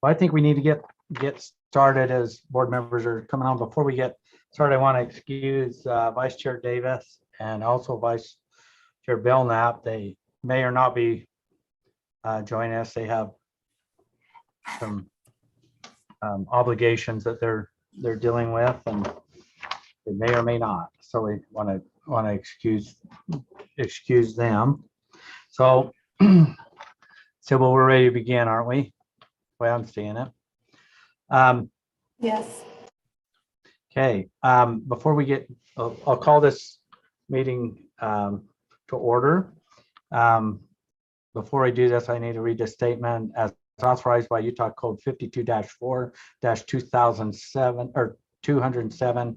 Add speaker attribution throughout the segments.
Speaker 1: Well, I think we need to get started as board members are coming on. Before we get started, I want to excuse Vice Chair Davis and also Vice Chair Belknap. They may or not be joining us. They have some obligations that they're dealing with, and they may or may not. So we want to excuse them. So, Sybil, we're ready to begin, aren't we? The way I'm seeing it.
Speaker 2: Yes.
Speaker 1: Okay. Before we get, I'll call this meeting to order. Before I do this, I need to read the statement as authorized by Utah Code 52-4-2007 or 207.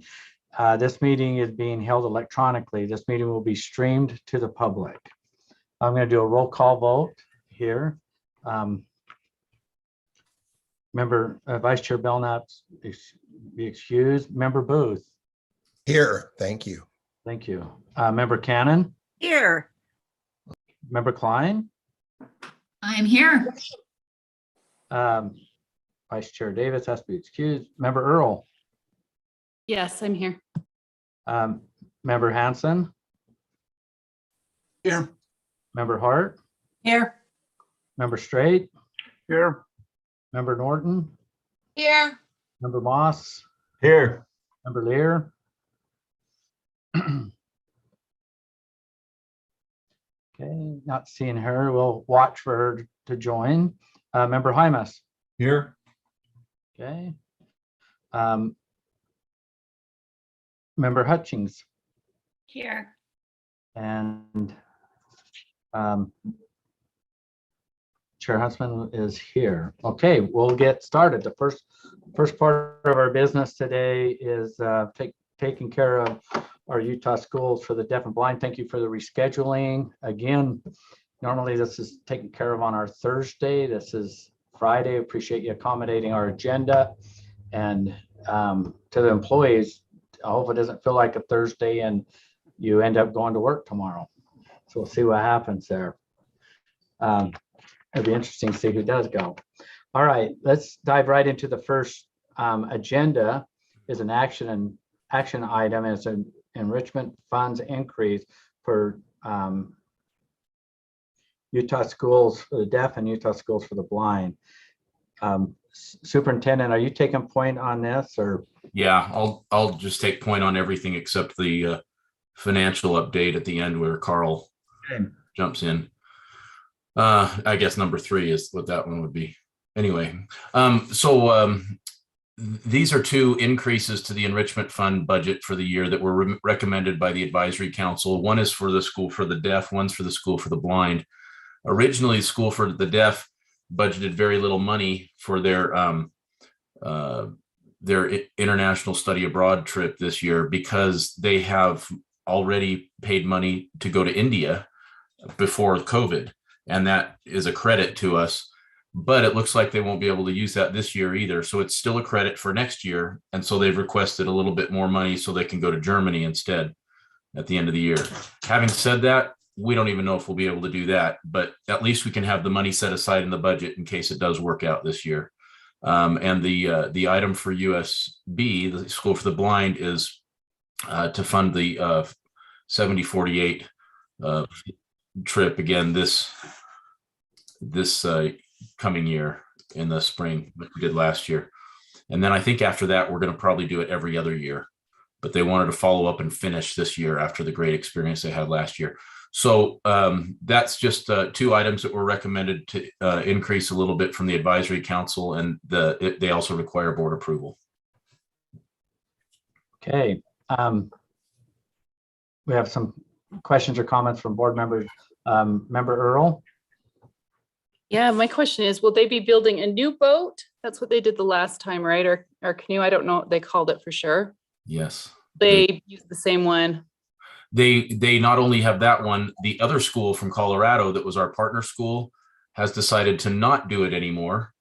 Speaker 1: This meeting is being held electronically. This meeting will be streamed to the public. I'm going to do a roll call vote here. Member Vice Chair Belknap, be excused. Member Booth.
Speaker 3: Here, thank you.
Speaker 1: Thank you. Member Cannon.
Speaker 4: Here.
Speaker 1: Member Klein.
Speaker 4: I'm here.
Speaker 1: Vice Chair Davis has to be excused. Member Earl.
Speaker 2: Yes, I'm here.
Speaker 1: Member Hanson.
Speaker 3: Here.
Speaker 1: Member Hart.
Speaker 4: Here.
Speaker 1: Member Straight.
Speaker 3: Here.
Speaker 1: Member Norton.
Speaker 4: Here.
Speaker 1: Member Moss.
Speaker 3: Here.
Speaker 1: Member Lear. Okay, not seeing her. We'll watch for her to join. Member Hymas.
Speaker 3: Here.
Speaker 1: Okay. Member Hutchings.
Speaker 4: Here.
Speaker 1: And Chair Huntsman is here. Okay, we'll get started. The first part of our business today is taking care of our Utah schools for the deaf and blind. Thank you for the rescheduling. Again, normally this is taken care of on our Thursday. This is Friday. Appreciate you accommodating our agenda. And to the employees, I hope it doesn't feel like a Thursday and you end up going to work tomorrow. So we'll see what happens there. It'll be interesting to see who does go. All right, let's dive right into the first agenda. Is an action item. It's an enrichment funds increase for Utah schools for the deaf and Utah schools for the blind. Superintendent, are you taking point on this, or?
Speaker 5: Yeah, I'll just take point on everything except the financial update at the end where Carl jumps in. I guess number 3 is what that one would be. Anyway, these are 2 increases to the enrichment fund budget for the year that were recommended by the advisory council. One is for the school for the deaf, one's for the school for the blind. Originally, school for the deaf budgeted very little money for their international study abroad trip this year because they have already paid money to go to India before COVID. And that is a credit to us, but it looks like they won't be able to use that this year either. So it's still a credit for next year. And so they've requested a little bit more money so they can go to Germany instead at the end of the year. Having said that, we don't even know if we'll be able to do that, but at least we can have the money set aside in the budget in case it does work out this year. And the item for USBE, the School for the Blind, is to fund the 7048 trip again this coming year in the spring, like we did last year. And then I think after that, we're going to probably do it every other year, but they wanted to follow up and finish this year after the great experience they had last year. So that's just 2 items that were recommended to increase a little bit from the advisory council, and they also require board approval.
Speaker 1: Okay. We have some questions or comments from board members. Member Earl?
Speaker 2: Yeah, my question is, will they be building a new boat? That's what they did the last time, right? Or canoe? I don't know what they called it for sure.
Speaker 5: Yes.
Speaker 2: They used the same one.
Speaker 5: They not only have that one, the other school from Colorado that was our partner school has decided to not do it anymore.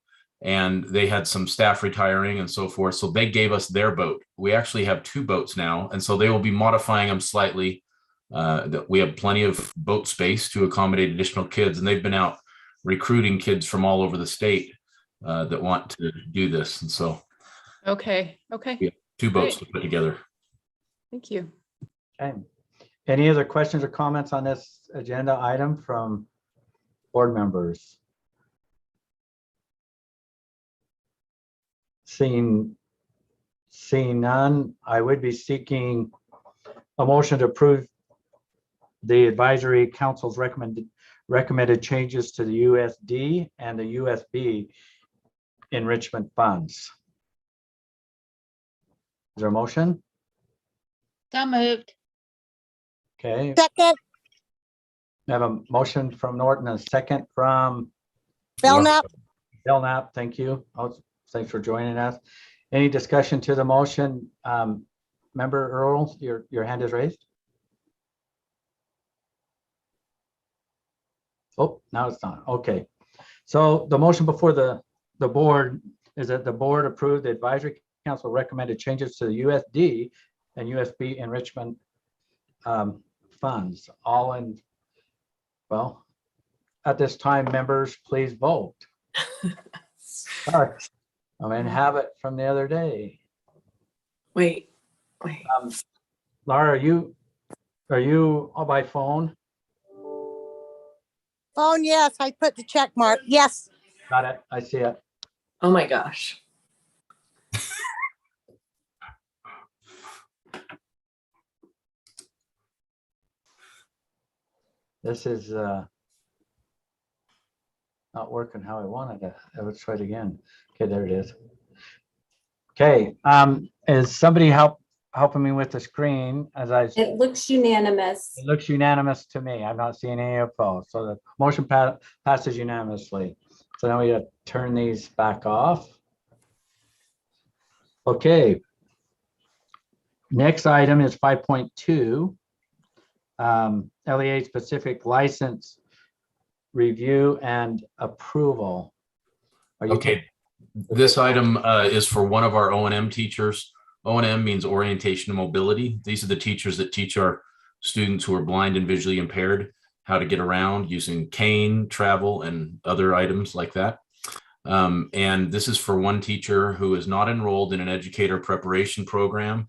Speaker 5: And they had some staff retiring and so forth. So they gave us their boat. We actually have 2 boats now. And so they will be modifying them slightly. We have plenty of boat space to accommodate additional kids. And they've been out recruiting kids from all over the state that want to do this. And so
Speaker 2: Okay,
Speaker 5: Yeah. 2 boats
Speaker 2: Great.
Speaker 5: to put together.
Speaker 2: thank you.
Speaker 1: Okay. Any other questions or comments on this agenda item from board members? Seeing none, I would be seeking a motion to approve the advisory council's recommended changes to the USD and the USB enrichment funds. Is there a motion?
Speaker 4: So moved.
Speaker 1: Okay,
Speaker 6: Second,
Speaker 1: I have a motion from Norton and a second from
Speaker 6: Belknap.
Speaker 1: Belknap. Thank you. Thanks for joining us. Any discussion to the motion? Member Earl, your hand is raised. Oh, now it's not. Okay. So the motion before the board is that the board approve the advisory council recommended changes to the USD and USB enrichment funds. All in, well, at this time, members, please vote. Sorry, I mean, have it from the other day.
Speaker 7: Wait.
Speaker 1: Laura, are you all by phone?
Speaker 6: Phone, yes, I put the check mark. Yes.
Speaker 1: Got it. I see it.
Speaker 7: Oh my gosh.
Speaker 1: This is not working how I wanted it. Let's try it again. Okay, there it is. Okay, is somebody helping me with the screen as
Speaker 8: It looks unanimous.
Speaker 1: it looks unanimous to me. I'm not seeing any opposed. So the motion passes unanimously. So now we gotta turn these back off. Okay. Next item is 5.2. LEA specific license review and approval. Are you
Speaker 5: Okay. This item is for one of our O&M teachers. O&M means orientation and mobility. These are the teachers that teach our students who are blind and visually impaired how to get around using cane, travel, and other items like that. And this is for one teacher who is not enrolled in an educator preparation program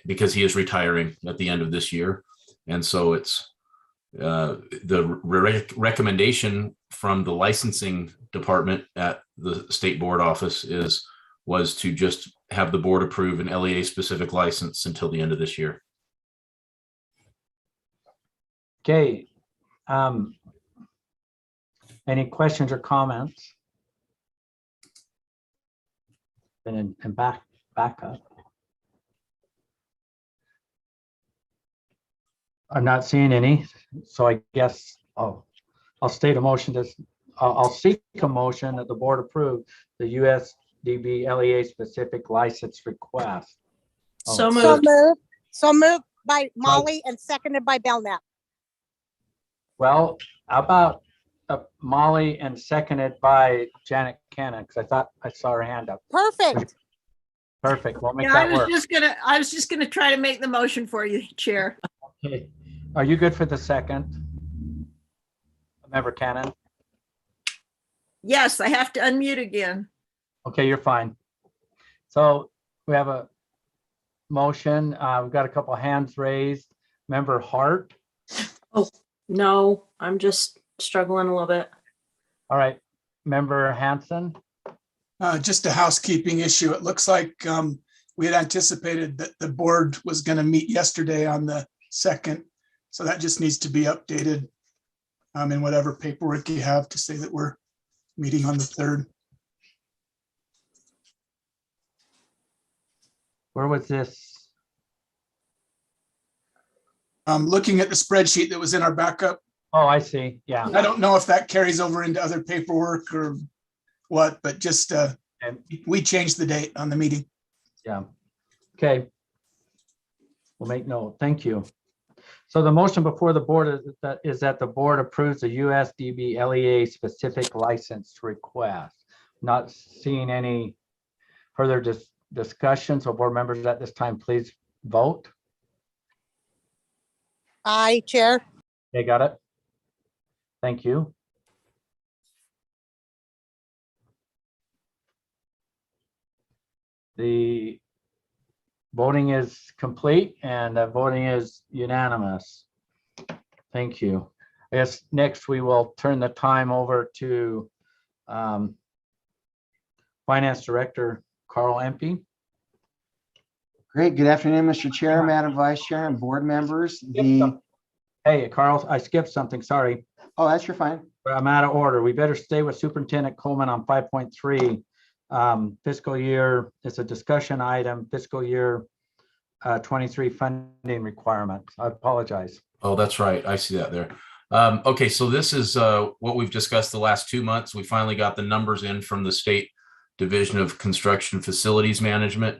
Speaker 5: because he is retiring at the end of this year. And so it's the recommendation from the licensing department at the state board office was to just have the board approve an LEA specific license until the end of this year.
Speaker 1: Okay. Any questions or comments? And back up. I'm not seeing any, so I guess I'll state a motion. I'll seek a motion that the board approve the USDB LEA specific license request.
Speaker 7: So
Speaker 6: So
Speaker 7: moved.
Speaker 6: moved. So moved by Molly and seconded by Belknap.
Speaker 1: Well, how about Molly and seconded by Janet Cannon, because I thought I saw her hand up.
Speaker 6: Perfect.
Speaker 1: Perfect. We'll make
Speaker 4: Yeah, I
Speaker 1: that
Speaker 4: was
Speaker 1: work.
Speaker 4: just gonna try to make the motion for you, Chair.
Speaker 1: Okay. Are you good for the second? Member Cannon?
Speaker 4: Yes, I have to unmute again.
Speaker 1: Okay, you're fine. So we have a motion. We've got a couple hands raised. Member Hart.
Speaker 7: No, I'm just struggling a little bit.
Speaker 1: All right. Member Hanson.
Speaker 9: Just a housekeeping issue. It looks like we had anticipated that the board was going to meet yesterday on the 2nd. So that just needs to be updated in whatever paperwork you have to say that we're meeting on the 3rd.
Speaker 1: Where was this?
Speaker 9: Looking at the spreadsheet that was in our backup,
Speaker 1: Oh, I see. Yeah.
Speaker 9: I don't know if that carries over into other paperwork or what, but just
Speaker 1: And
Speaker 9: we changed the date on the meeting.
Speaker 1: yeah. Okay. We'll make note. Thank you. So the motion before the board is that the board approves the USDB LEA specific license request. Not seeing any further discussion. So board members at this time, please vote.
Speaker 6: Aye, Chair.
Speaker 1: Okay, got it. Thank you. The voting is complete and the voting is unanimous. Thank you. I guess next we will turn the time over to Finance Director Carl Empey.
Speaker 10: Great. Good afternoon, Mr. Chair, Madam Vice Chair, and board members.
Speaker 1: Hey, Carl, I skipped something. Sorry.
Speaker 10: Oh, that's your fine.
Speaker 1: I'm out of order. We better stay with Superintendent Coleman on 5.3. Fiscal year, it's a discussion item, fiscal year 23 funding requirements. I apologize.
Speaker 5: Oh, that's right. I see that there. Okay, so this is what we've discussed the last 2 months. We finally got the numbers in from the State Division of Construction Facilities Management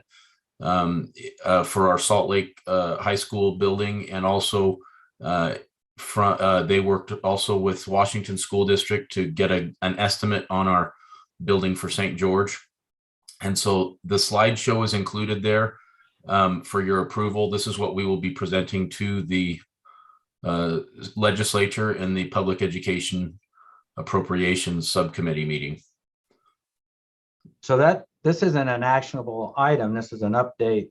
Speaker 5: for our Salt Lake High School building, and also they worked also with Washington School District to get an estimate on our building for St. George. And so the slideshow is included there for your approval. This is what we will be presenting to the legislature in the Public Education Appropriations Subcommittee meeting.
Speaker 1: So this isn't an actionable item. This is an update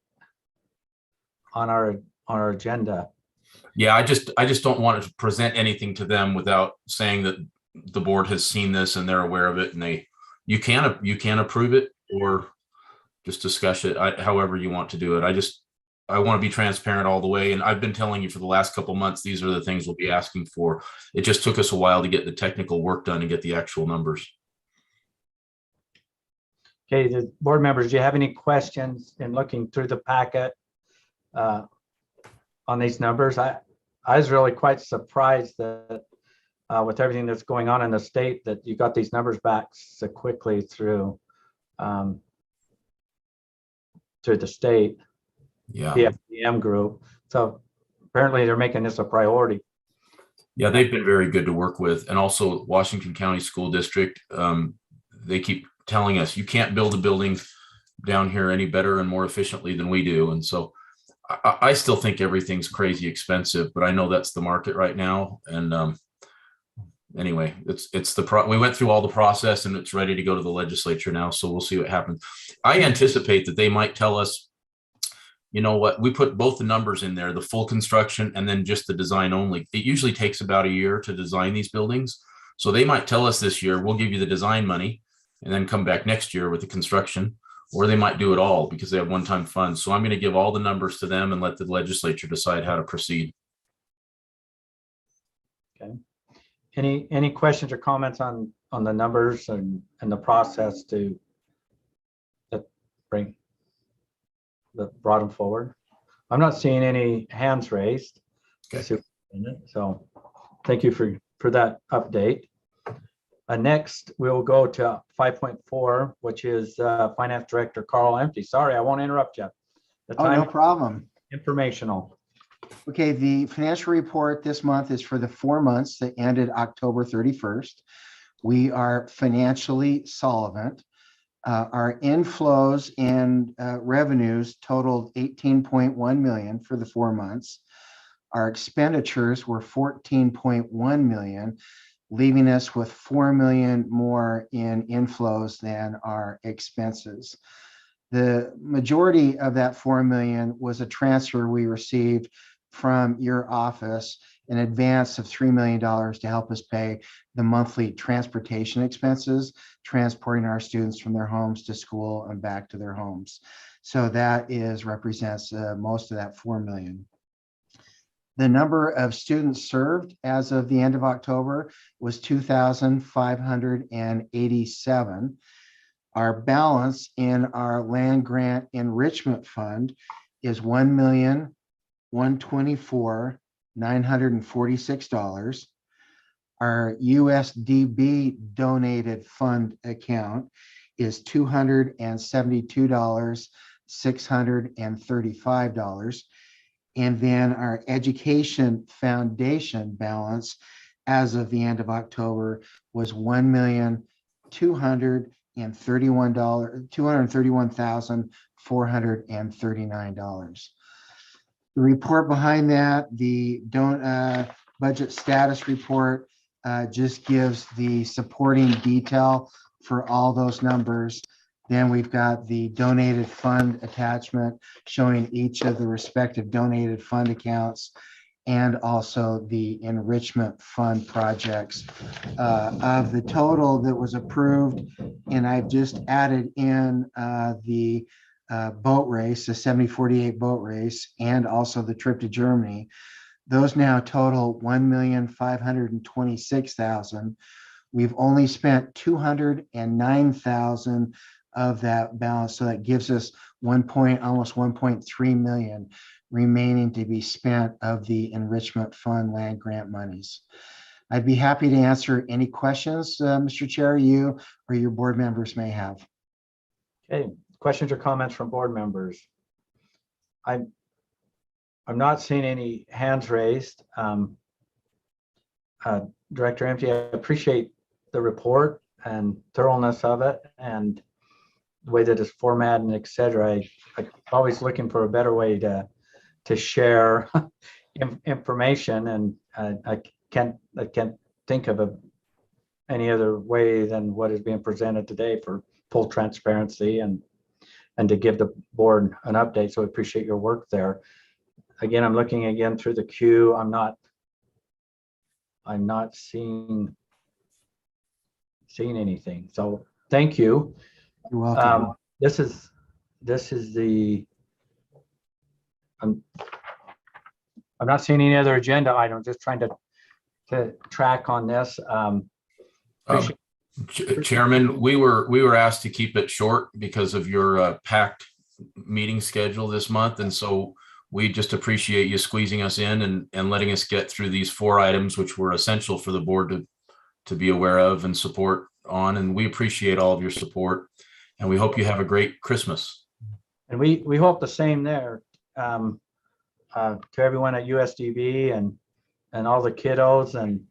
Speaker 1: on our agenda.
Speaker 5: Yeah, I just don't want to present anything to them without saying that the board has seen this and they're aware of it, and you can approve it or just discuss it however you want to do it. I want to be transparent all the way, and I've been telling you for the last couple months these are the things we'll be asking for. It just took us a while to get the technical work done and get the actual numbers.
Speaker 1: Okay, the board members, do you have any questions in looking through the packet on these numbers? I was really quite surprised that with everything that's going on in the state that you got these numbers back so quickly through the state,
Speaker 5: Yeah,
Speaker 1: the FDM group. So apparently they're making this a priority.
Speaker 5: yeah, they've been very good to work with, and also Washington County School District. They keep telling us you can't build a building down here any better and more efficiently than we do, and so I still think everything's crazy expensive, but I know that's the market right now. And anyway, we went through all the process and it's ready to go to the legislature now. So we'll see what happens. I anticipate that they might tell us, you know what, we put both the numbers in there, the full construction and then just the design only. It usually takes about a year to design these buildings. So they might tell us this year, we'll give you the design money and then come back next year with the construction, or they might do it all because they have one-time funds. So I'm going to give all the numbers to them and let the legislature decide how to proceed.
Speaker 1: Okay. Any questions or comments on the numbers and the process that brought them forward? I'm not seeing any hands raised.
Speaker 5: Okay.
Speaker 1: So thank you for that update. Next, we'll go to 5.4, which is Finance Director Carl Empey. Sorry, I won't interrupt you. The
Speaker 10: Oh,
Speaker 1: time
Speaker 10: no problem.
Speaker 1: informational.
Speaker 10: Okay, the financial report this month is for the 4 months that ended October 31st. We are financially solvent. Our inflows and revenues totaled 18.1 million for the 4 months. Our expenditures were 14.1 million, leaving us with 4 million more in inflows than our expenses. The majority of that 4 million was a transfer we received from your office, an advance of $3 million to help us pay the monthly transportation expenses, transporting our students from their homes to school and back to their homes. So that represents most of that 4 million. The number of students served as of the end of October was 2,587. Our balance in our land grant enrichment fund is $1,124,946. Our USDB donated fund account is $272,635. And then our education foundation balance as of the end of October was $231,439. The report behind that, the budget status report, just gives the supporting detail for all those numbers. Then we've got the donated fund attachment showing each of the respective donated fund accounts and also the enrichment fund projects. Of the total that was approved, and I've just added in the boat race, the 7048 boat race, and also the trip to Germany. Those now total 1,526,000. We've only spent 209,000 of that balance, so that gives us almost 1.3 million remaining to be spent of the enrichment fund land grant monies. I'd be happy to answer any questions, Mr. Chair, you or your board members may have.
Speaker 1: Okay, questions or comments from board members? I'm not seeing any hands raised. Director Empty, I appreciate the report and thoroughness of it and the way that it's formatted and et cetera. I'm always looking for a better way to share information, and I can't think of any other way than what is being presented today for full transparency and to give the board an update. So I appreciate your work there. Again, I'm looking again through the queue. I'm not seeing anything. So thank you.
Speaker 10: You're welcome.
Speaker 1: This is the, I'm not seeing any other agenda item, just trying to track on this. Appreciate-
Speaker 5: Chairman, we were asked to keep it short because of your packed meeting schedule this month. And so we just appreciate you squeezing us in and letting us get through these 4 items, which were essential for the board to be aware of and support on. And we appreciate all of your support, and we hope you have a great Christmas.
Speaker 1: And we hope the same there, to everyone at USDB and all the kiddos and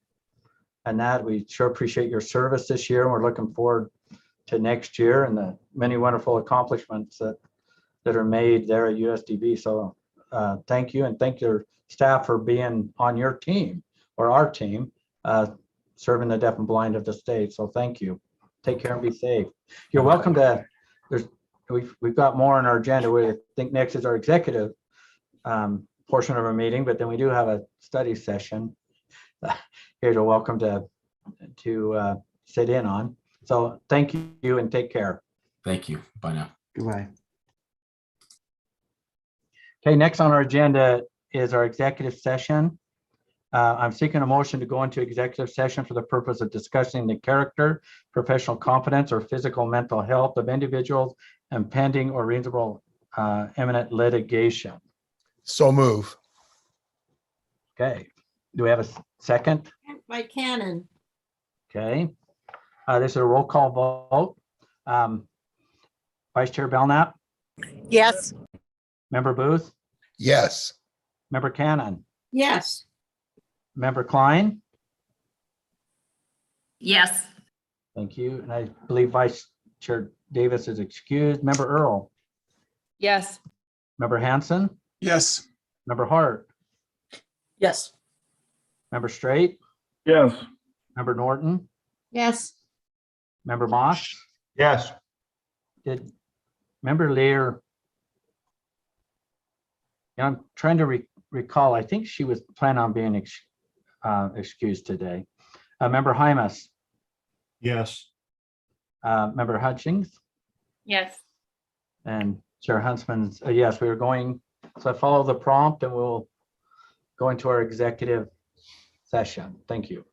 Speaker 1: that. We sure appreciate your service this year. And we're looking forward to next year and the many wonderful accomplishments that are made there at USDB. So thank you, and thank your staff for being on your team or our team, serving the deaf and blind of the state. So thank you. Take care and be safe. You're welcome to, we've got more on our agenda. We think next is our executive portion of our meeting, but then we do have a study session here to welcome to sit in on. So thank you and take care.
Speaker 5: Thank you. Bye now.
Speaker 10: Goodbye.
Speaker 1: Okay, next on our agenda is our executive session. I'm seeking a motion to go into executive session for the purpose of discussing the character, professional competence, or physical mental health of individuals and pending or reasonable imminent litigation.
Speaker 3: So move.
Speaker 1: Okay, do we have a second?
Speaker 4: By Cannon.
Speaker 1: Okay, this is a roll call vote. Vice Chair Belknap,
Speaker 6: Yes.
Speaker 1: Member Booth,
Speaker 3: Yes.
Speaker 1: Member Cannon,
Speaker 4: Yes.
Speaker 1: Member Klein.
Speaker 8: Yes.
Speaker 1: Thank you. And I believe Vice Chair Davis is excused. Member Earl,
Speaker 2: Yes.
Speaker 1: Member Hanson,
Speaker 9: Yes.
Speaker 1: Member Hart,
Speaker 7: Yes.
Speaker 1: Member Straight,
Speaker 3: Yes.
Speaker 1: Member Norton,
Speaker 4: Yes.
Speaker 1: Member Moss,
Speaker 3: Yes.
Speaker 1: did Member Lear. Yeah, I'm trying to recall. I think she was planning on being excused today. Member Hymas,
Speaker 3: Yes.
Speaker 1: Member Hutchings,
Speaker 8: Yes.
Speaker 1: and Chair Huntsman's yes. We were going, so I follow the prompt and we'll go into our executive session. Thank you.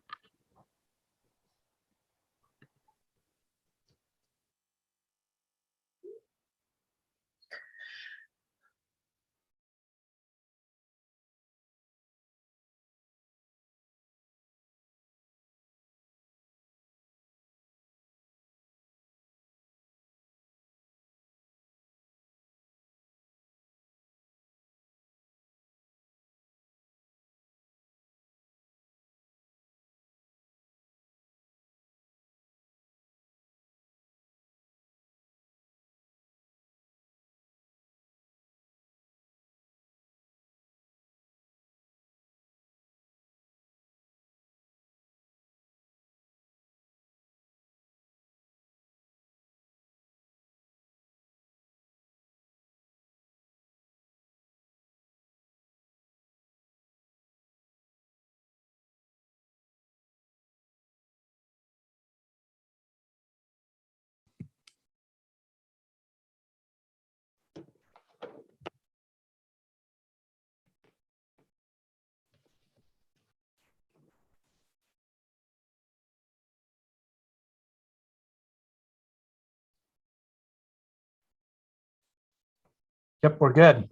Speaker 1: Yep, we're good.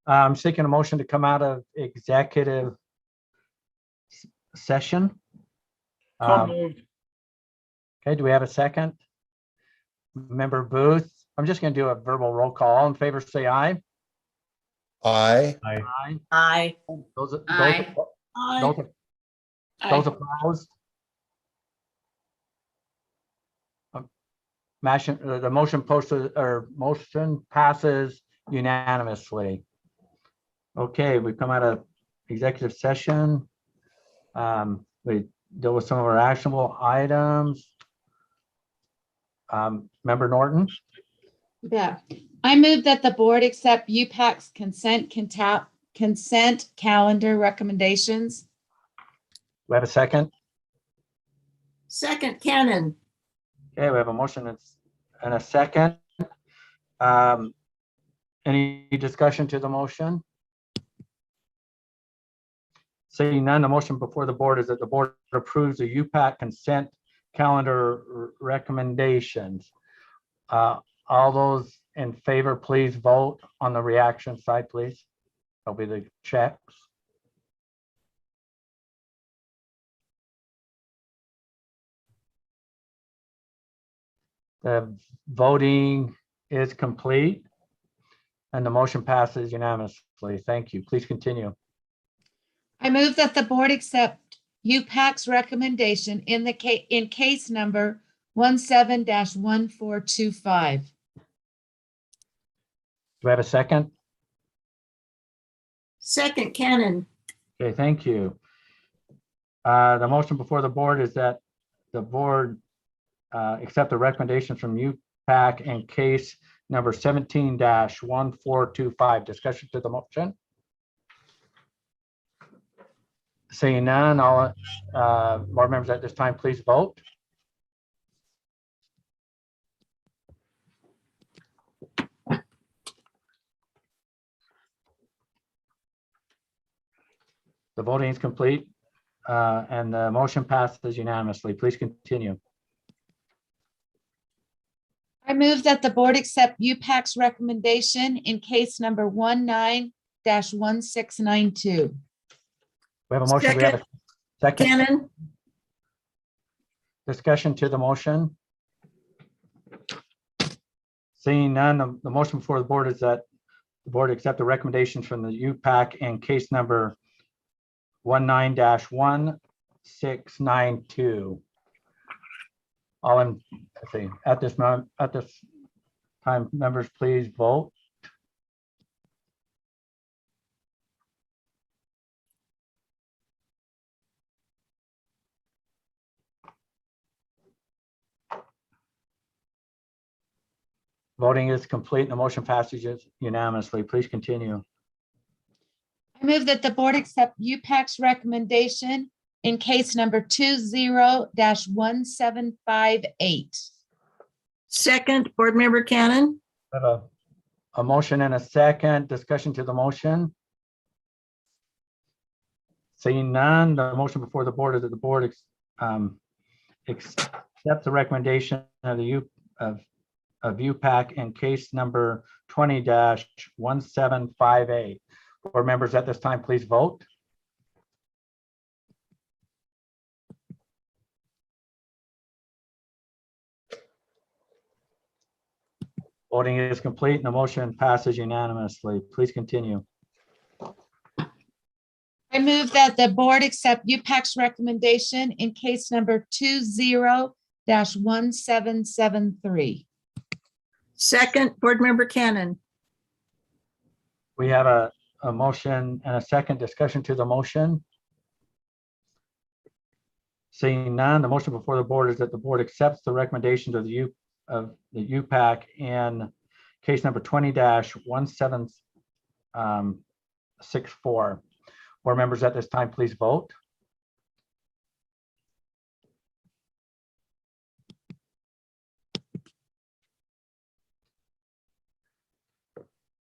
Speaker 1: I'm seeking a motion to come out of executive session.
Speaker 3: So moved.
Speaker 1: Okay, do we have a second? Member Booth, I'm just going to do a verbal roll call. All in favor, say aye.
Speaker 3: Aye.
Speaker 1: Aye.
Speaker 7: Aye.
Speaker 1: Those
Speaker 4: Aye.
Speaker 1: those opposed? The motion posted or motion passes unanimously. Okay, we come out of executive session. We deal with some of our actionable items. Member Norton,
Speaker 11: Yeah, I move that the board accept UPAC's consent calendar recommendations.
Speaker 1: we have a second.
Speaker 4: Second, Cannon.
Speaker 1: Okay, we have a motion and a second. Any discussion to the motion? Seeing none, the motion before the board is that the board approves the UPAC consent calendar recommendations. All those in favor, please vote on the reaction side, please. That'll be the checks. The voting is complete and the motion passes unanimously. Thank you. Please continue.
Speaker 11: I move that the board accept UPAC's recommendation in case number 17-1425.
Speaker 1: Do we have a second?
Speaker 4: Second, Cannon.
Speaker 1: Okay, thank you. The motion before the board is that the board accept the recommendations from UPAC in case number 17-1425. Discussion to the motion. Seeing none, all board members at this time, please vote. The voting is complete and the motion passes unanimously. Please continue.
Speaker 11: I move that the board accept UPAC's recommendation in case number 19-1692.
Speaker 1: We have a motion. We have a second.
Speaker 4: Cannon.
Speaker 1: Discussion to the motion. Seeing none, the motion before the board is that the board accept the recommendations from the UPAC in case number 19-1692. All in, let's see, at this moment, at this time, members, please vote. Voting is complete and the motion passes unanimously. Please continue.
Speaker 11: I move that the board accept UPAC's recommendation in case number 20-1758.
Speaker 4: Second, Board Member Cannon.
Speaker 1: I have a motion and a second. Discussion to the motion. Seeing none, the motion before the board is that the board accept the recommendation of the UPAC in case number 20-1758. Board members at this time, please vote. Voting is complete and the motion passes unanimously. Please continue.
Speaker 11: I move that the board accept UPAC's recommendation in case number 20-1773.
Speaker 4: Second, Board Member Cannon.
Speaker 1: We have a motion and a second. Discussion to the motion. Seeing none, the motion before the board is that the board accepts the recommendations of the UPAC in case number 20-1764. Board members at this time, please vote.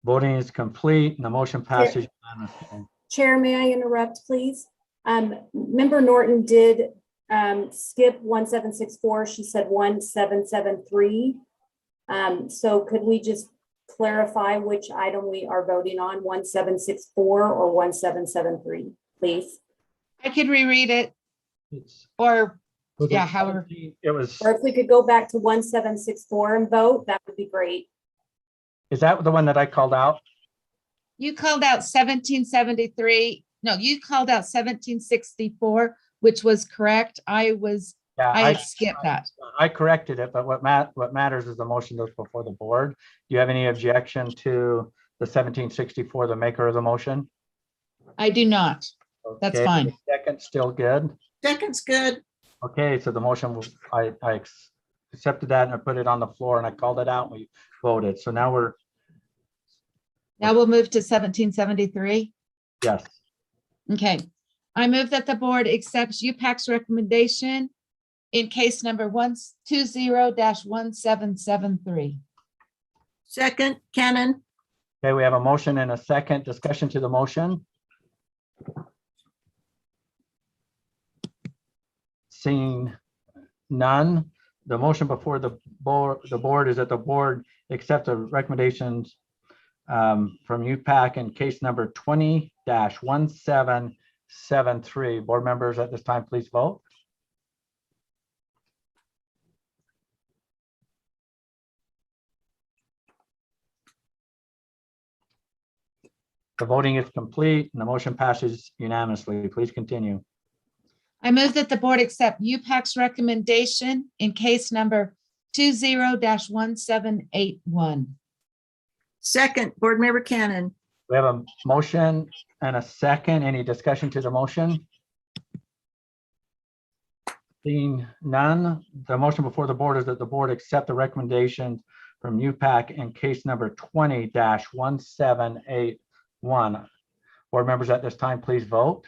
Speaker 1: Voting is complete and the motion passes unanimously.
Speaker 8: Chair, may I interrupt, please? Member Norton did skip 1764. She said 1773. So could we just clarify which item we are voting on, 1764 or 1773, please?
Speaker 11: I could reread it
Speaker 1: It's-
Speaker 11: or,
Speaker 1: was it
Speaker 11: yeah, however.
Speaker 1: 17? It was,
Speaker 8: Or if we could go back to 1764 and vote, that would be great.
Speaker 1: is that the one that I called out?
Speaker 11: You called out 1773. No, you called out 1764, which was correct. I
Speaker 1: Yeah,
Speaker 11: had skipped that.
Speaker 1: I corrected it, but what matters is the motion goes before the board. Do you have any objection to the 1764, the maker of the motion?
Speaker 11: I do not. That's
Speaker 1: Okay,
Speaker 11: fine.
Speaker 1: the second still good.
Speaker 4: Second's good.
Speaker 1: Okay, so the motion, I accepted that and I put it on the floor and I called it out and we voted. So now we're,
Speaker 11: Now we'll move to 1773.
Speaker 1: yes,
Speaker 11: Okay. I move that the board accepts UPAC's recommendation in case number 120-1773.
Speaker 4: Second, Cannon.
Speaker 1: okay, we have a motion and a second discussion to the motion. Seeing none, the motion before the board is that the board accept the recommendations from UPAC in case number 20-1773. Board members at this time, please vote. The voting is complete and the motion passes unanimously. Please continue.
Speaker 11: I move that the board accept UPAC's recommendation in case number 20-1781.
Speaker 4: Second, Board Member Cannon.
Speaker 1: We have a motion and a second. Any discussion to the motion? Seeing none, the motion before the board is that the board accept the recommendations from UPAC in case number 20-1781. Board members at this time, please vote.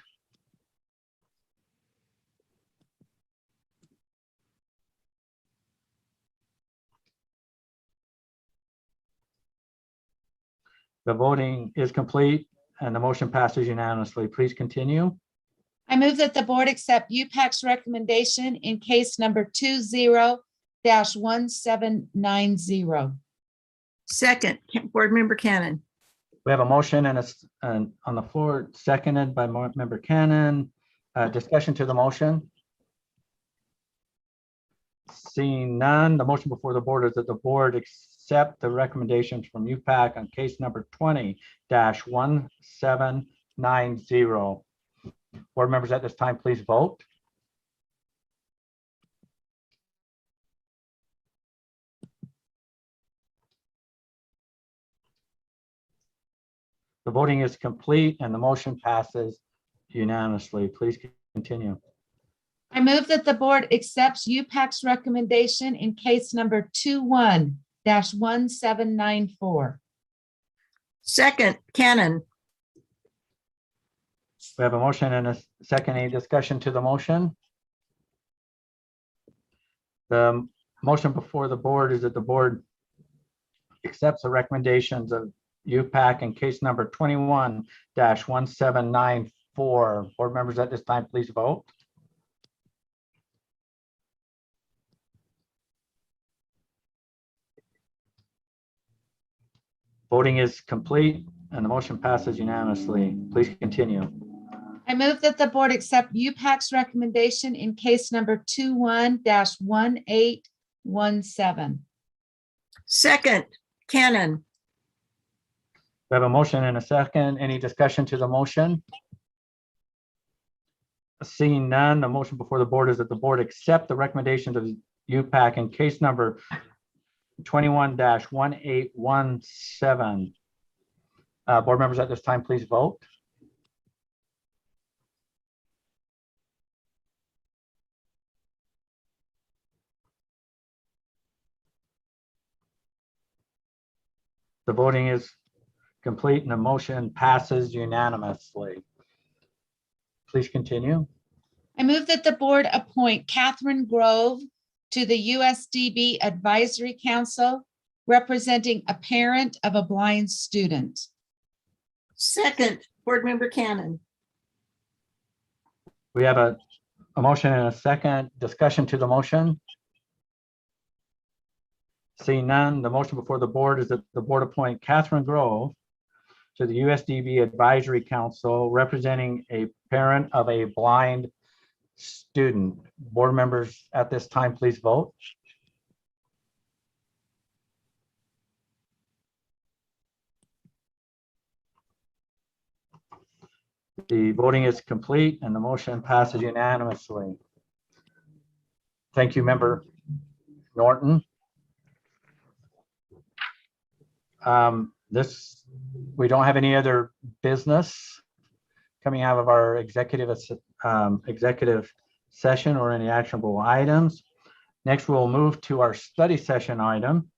Speaker 1: The voting is complete and the motion passes unanimously. Please continue.
Speaker 11: I move that the board accept UPAC's recommendation in case number 20-1790.
Speaker 4: Second, Board Member Cannon.
Speaker 1: We have a motion and on the floor, seconded by Member Cannon. Discussion to the motion. Seeing none, the motion before the board is that the board accept the recommendations from UPAC on case number 20-1790. Board members at this time, please vote. The voting is complete and the motion passes unanimously. Please continue.
Speaker 11: I move that the board accepts UPAC's recommendation in case number 21-1794.
Speaker 4: Second, Cannon.
Speaker 1: We have a motion and a second. Any discussion to the motion? The motion before the board is that the board accepts the recommendations of UPAC in case number 21-1794. Board members at this time, please vote. Voting is complete and the motion passes unanimously. Please continue.
Speaker 11: I move that the board accept UPAC's recommendation in case number 21-1817.
Speaker 4: Second, Cannon.
Speaker 1: We have a motion and a second. Any discussion to the motion? Seeing none, the motion before the board is that the board accept the recommendations of UPAC in case number 21-1817. Board members at this time, please vote. The voting is complete and the motion passes unanimously. Please continue.
Speaker 11: I move that the board appoint Catherine Grove to the USDB Advisory Council, representing a parent of a blind student.
Speaker 4: Second, Board Member Cannon.
Speaker 1: We have a motion and a second. Discussion to the motion. Seeing none, the motion before the board is that the board appoint Catherine Grove to the USDB Advisory Council representing a parent of a blind student. Board members at this time, please vote. The voting is complete and the motion passes unanimously. Thank you, Member Norton. We don't have any other business coming out of our executive session or any actionable items. Next, we'll move to our study session item,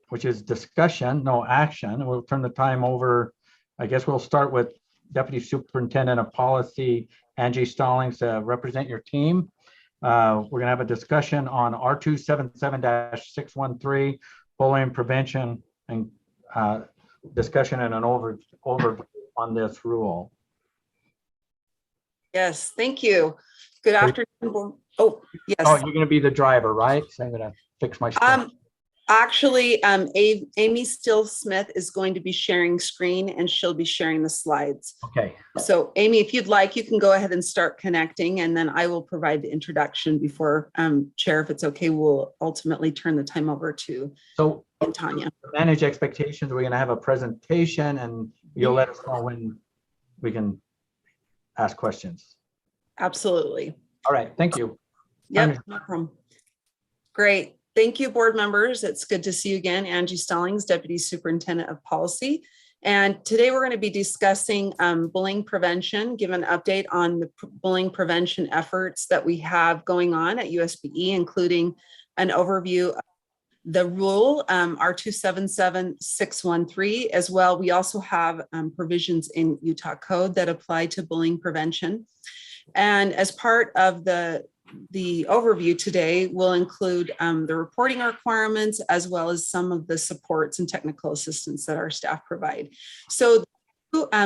Speaker 1: which is discussion, no action. We'll turn the time over. I guess we'll start with Deputy Superintendent of Policy, Angie Stallings, to represent your team. We're going to have a discussion on R277-613, bullying prevention, and discussion and an overview on this rule.
Speaker 12: Yes, thank you. Good afternoon. Oh, yes.
Speaker 1: Oh, you're going to be the driver, right? So I'm going to fix my screen.
Speaker 12: Actually, Amy Still Smith is going to be sharing screen and she'll be sharing the slides.
Speaker 1: Okay.
Speaker 12: So Amy, if you'd like, you can go ahead and start connecting and then I will provide the introduction before Chair, if it's okay, we'll ultimately turn the time over to Tanya.
Speaker 1: Manage expectations. We're going to have a presentation and you'll let us know when we can ask questions.
Speaker 12: Absolutely.
Speaker 1: All right. Thank you.
Speaker 12: Yep, no problem. Great. Thank you, board members. It's good to see you again. Angie Stallings, Deputy Superintendent of Policy. And today we're going to be discussing bullying prevention, give an update on the bullying prevention efforts that we have going on at USBE, including an overview of the rule R277-613 as well. We also have provisions in Utah code that apply to bullying prevention. And as part of the overview today will include the reporting requirements as well as some of the supports and technical assistance that our staff provide. So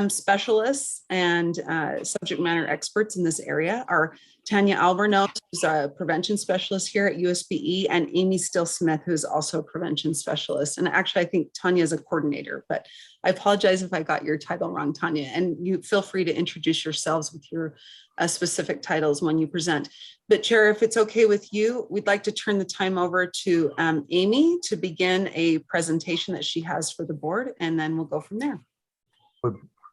Speaker 12: specialists and subject matter experts in this area are Tanya Albornoz, who's a prevention specialist here at USBE, and Amy Still Smith, who's also a prevention specialist. And actually, I think Tanya is a coordinator, but I apologize if I got your title wrong, Tanya. And you feel free to introduce yourselves with your specific titles when you present. But Chair, if it's okay with you, we'd like to turn the time over to Amy to begin a presentation that she has for the board, and then we'll go from there.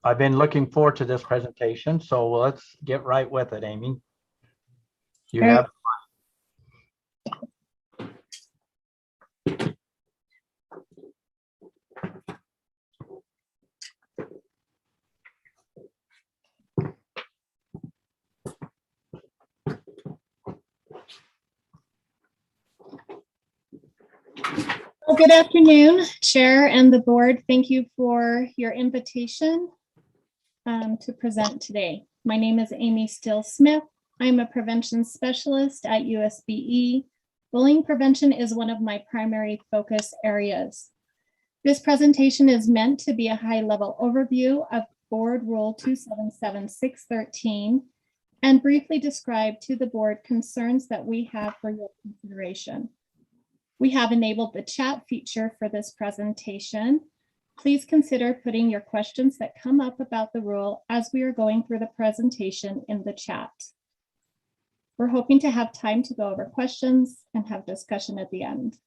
Speaker 1: I've been looking forward to this presentation, so let's get right with it, Amy. You have.
Speaker 13: Well, good afternoon, Chair and the board. Thank you for your invitation to present today. My name is Amy Still Smith. I'm a prevention specialist at USBE. Bullying prevention is one of my primary focus areas. This presentation is meant to be a high-level overview of Board Rule 277-613 and briefly describe to the board concerns that we have for your consideration. We have enabled the chat feature for this presentation. Please consider putting your questions that come up about the rule as we are going through the presentation in the chat. We're hoping to have time to go over questions and have discussion at the end.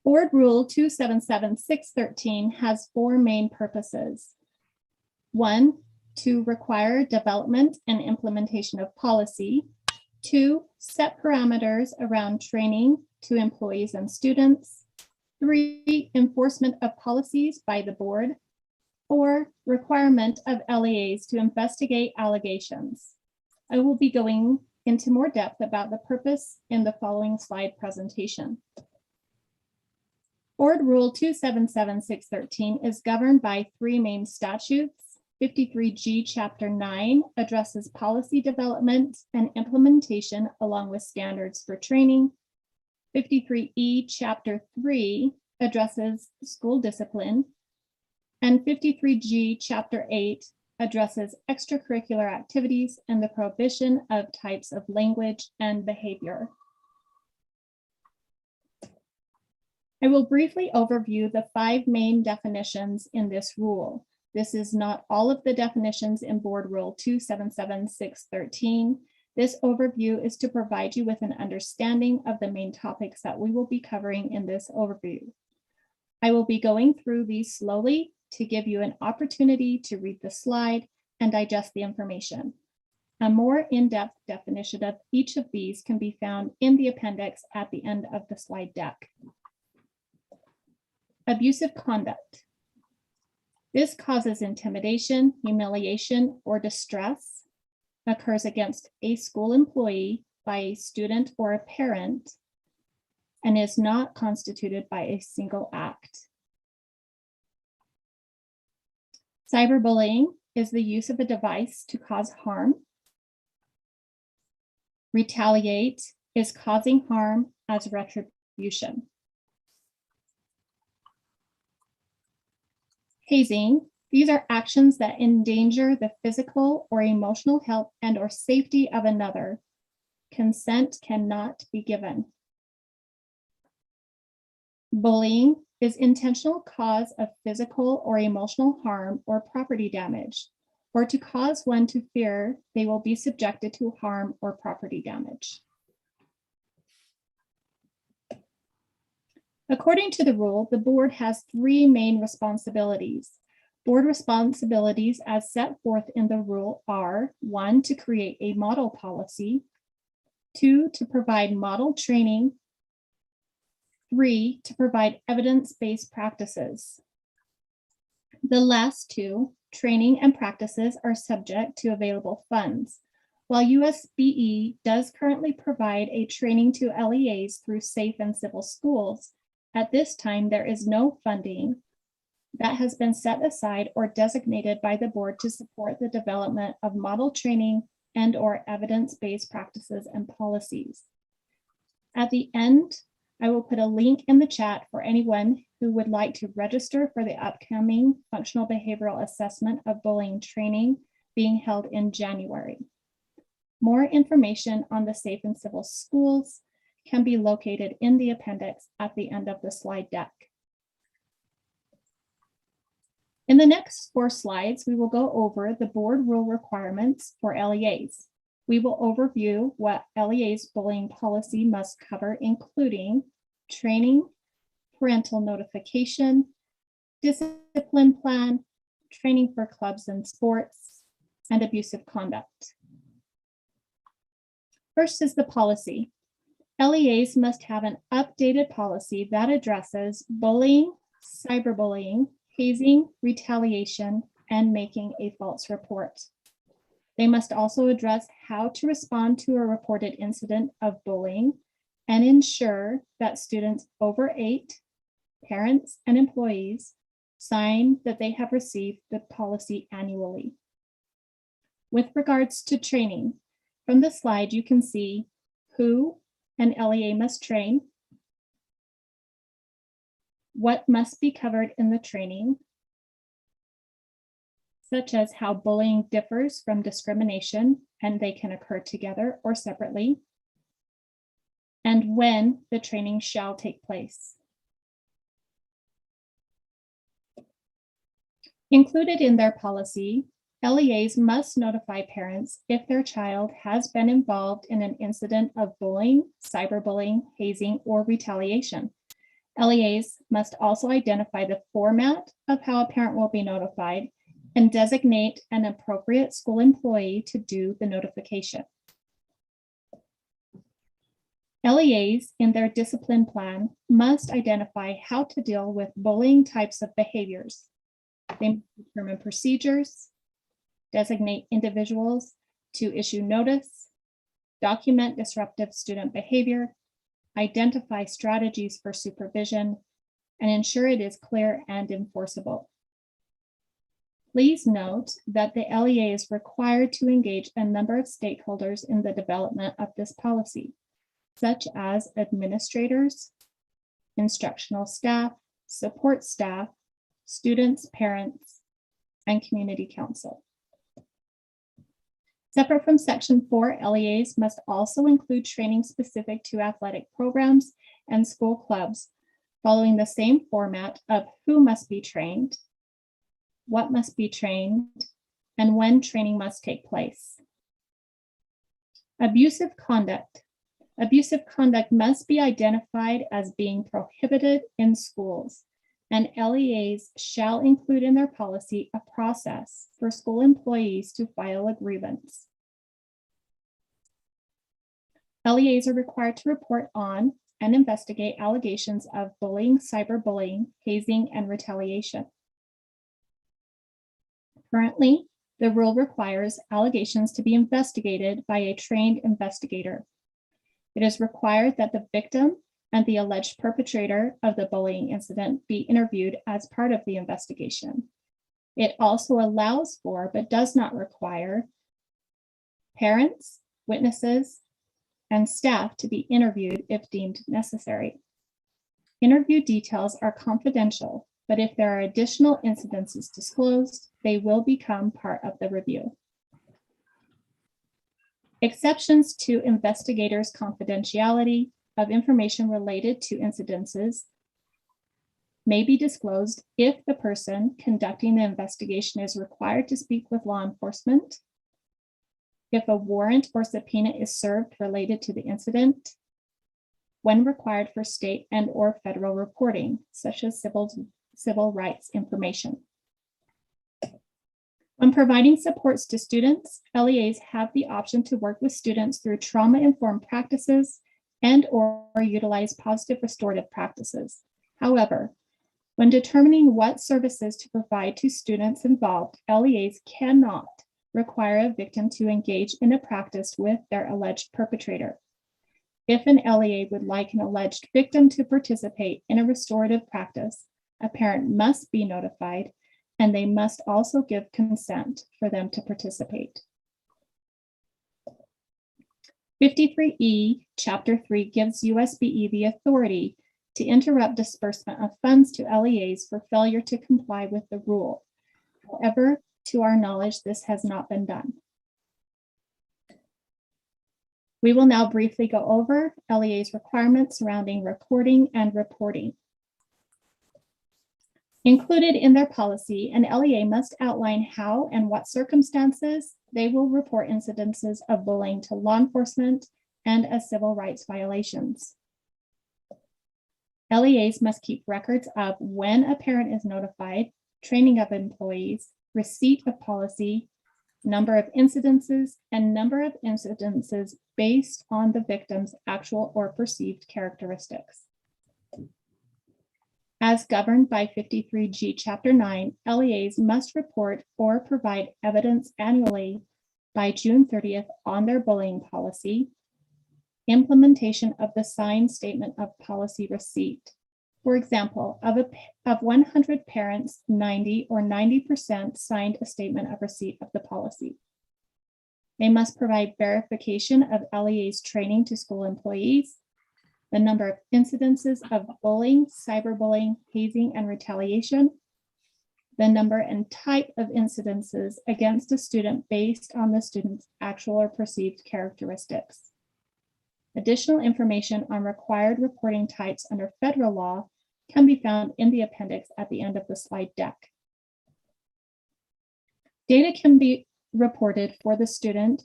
Speaker 13: Board Rule 277-613 has four main purposes. One, to require development and implementation of policy. Two, set parameters around training to employees and students. Three, enforcement of policies by the board. Four, requirement of LEAs to investigate allegations. I will be going into more depth about the purpose in the following slide presentation. Board Rule 277-613 is governed by three main statutes. 53G Chapter 9 addresses policy development and implementation along with standards for training. 53E Chapter 3 addresses school discipline. And 53G Chapter 8 addresses extracurricular activities and the prohibition of types of language and behavior. I will briefly overview the 5 main definitions in this rule. This is not all of the definitions in Board Rule 277613. This overview is to provide you with an understanding of the main topics that we will be covering in this overview. I will be going through these slowly to give you an opportunity to read the slide and digest the information. A more in-depth definition of each of these can be found in the appendix at the end of the slide deck. Abusive conduct. This causes intimidation, humiliation, or distress, occurs against a school employee by a student or a parent, and is not constituted by a single act. Cyberbullying is the use of a device to cause harm. Retaliate is causing harm as retribution. Hazing, these are actions that endanger the physical or emotional health and or safety of another. Consent cannot be given. Bullying is intentional cause of physical or emotional harm or property damage, or to cause one to fear they will be subjected to harm or property damage. According to the rule, the board has 3 main responsibilities. Board responsibilities as set forth in the rule are: 1, to create a model policy; 2, to provide model training; 3, to provide evidence-based practices. The last 2, training and practices, are subject to available funds. While USBE does currently provide a training to LEAs through Safe and Civil Schools, at this time there is no funding that has been set aside or designated by the board to support the development of model training and or evidence-based practices and policies. At the end, I will put a link in the chat for anyone who would like to register for the upcoming functional behavioral assessment of bullying training being held in January. More information on the Safe and Civil Schools can be located in the appendix at the end of the slide deck. In the next 4 slides, we will go over the board rule requirements for LEAs. We will overview what LEA's bullying policy must cover, including training, parental notification, discipline plan, training for clubs and sports, and abusive conduct. First is the policy. LEAs must have an updated policy that addresses bullying, cyberbullying, hazing, retaliation, and making a false report. They must also address how to respond to a reported incident of bullying and ensure that students over 8, parents, and employees sign that they have received the policy annually. With regards to training, from the slide you can see who an LEA must train, what must be covered in the training, such as how bullying differs from discrimination and they can occur together or separately, and when the training shall take place. Included in their policy, LEAs must notify parents if their child has been involved in an incident of bullying, cyberbullying, hazing, or retaliation. LEAs must also identify the format of how a parent will be notified and designate an appropriate school employee to do the notification. LEAs in their discipline plan must identify how to deal with bullying types of behaviors. They must determine procedures, designate individuals to issue notice, document disruptive student behavior, identify strategies for supervision, and ensure it is clear and enforceable. Please note that the LEA is required to engage a number of stakeholders in the development of this policy, such as administrators, instructional staff, support staff, students, parents, and community council. Separate from Section 4, LEAs must also include training specific to athletic programs and school clubs, following the same format of who must be trained, what must be trained, and when training must take place. Abusive conduct. Abusive conduct must be identified as being prohibited in schools, and LEAs shall include in their policy a process for school employees to file a grievance. LEAs are required to report on and investigate allegations of bullying, cyberbullying, hazing, and retaliation. Currently, the rule requires allegations to be investigated by a trained investigator. It is required that the victim and the alleged perpetrator of the bullying incident be interviewed as part of the investigation. It also allows for, but does not require, parents, witnesses, and staff to be interviewed if deemed necessary. Interview details are confidential, but if there are additional incidences disclosed, they will become part of the review. Exceptions to investigators' confidentiality of information related to incidences may be disclosed if the person conducting the investigation is required to speak with law enforcement, if a warrant or subpoena is served related to the incident, when required for state and/or federal reporting, such as civil rights information. When providing supports to students, LEAs have the option to work with students through trauma-informed practices and/or utilize positive restorative practices. However, when determining what services to provide to students involved, LEAs cannot require a victim to engage in a practice with their alleged perpetrator. If an LEA would like an alleged victim to participate in a restorative practice, a parent must be notified, and they must also give consent for them to participate. 53E, Chapter 3 gives USBE the authority to interrupt disbursement of funds to LEAs for failure to comply with the rule. However, to our knowledge, this has not been done. We will now briefly go over LEA's requirements surrounding recording and reporting. Included in their policy, an LEA must outline how and what circumstances they will report incidences of bullying to law enforcement and as civil rights violations. LEAs must keep records of when a parent is notified, training of employees, receipt of policy, number of incidences, and number of incidences based on the victim's actual or perceived characteristics. As governed by 53G Chapter 9, LEAs must report or provide evidence annually by June 30th on their bullying policy, implementation of the signed statement of policy receipt. For example, of 100 parents, 90 or 90% signed a statement of receipt of the policy. They must provide verification of LEA's training to school employees, the number of incidences of bullying, cyberbullying, hazing, and retaliation, the number and type of incidences against a student based on the student's actual or perceived characteristics. Additional information on required reporting types under federal law can be found in the appendix at the end of the slide deck. Data can be reported for the student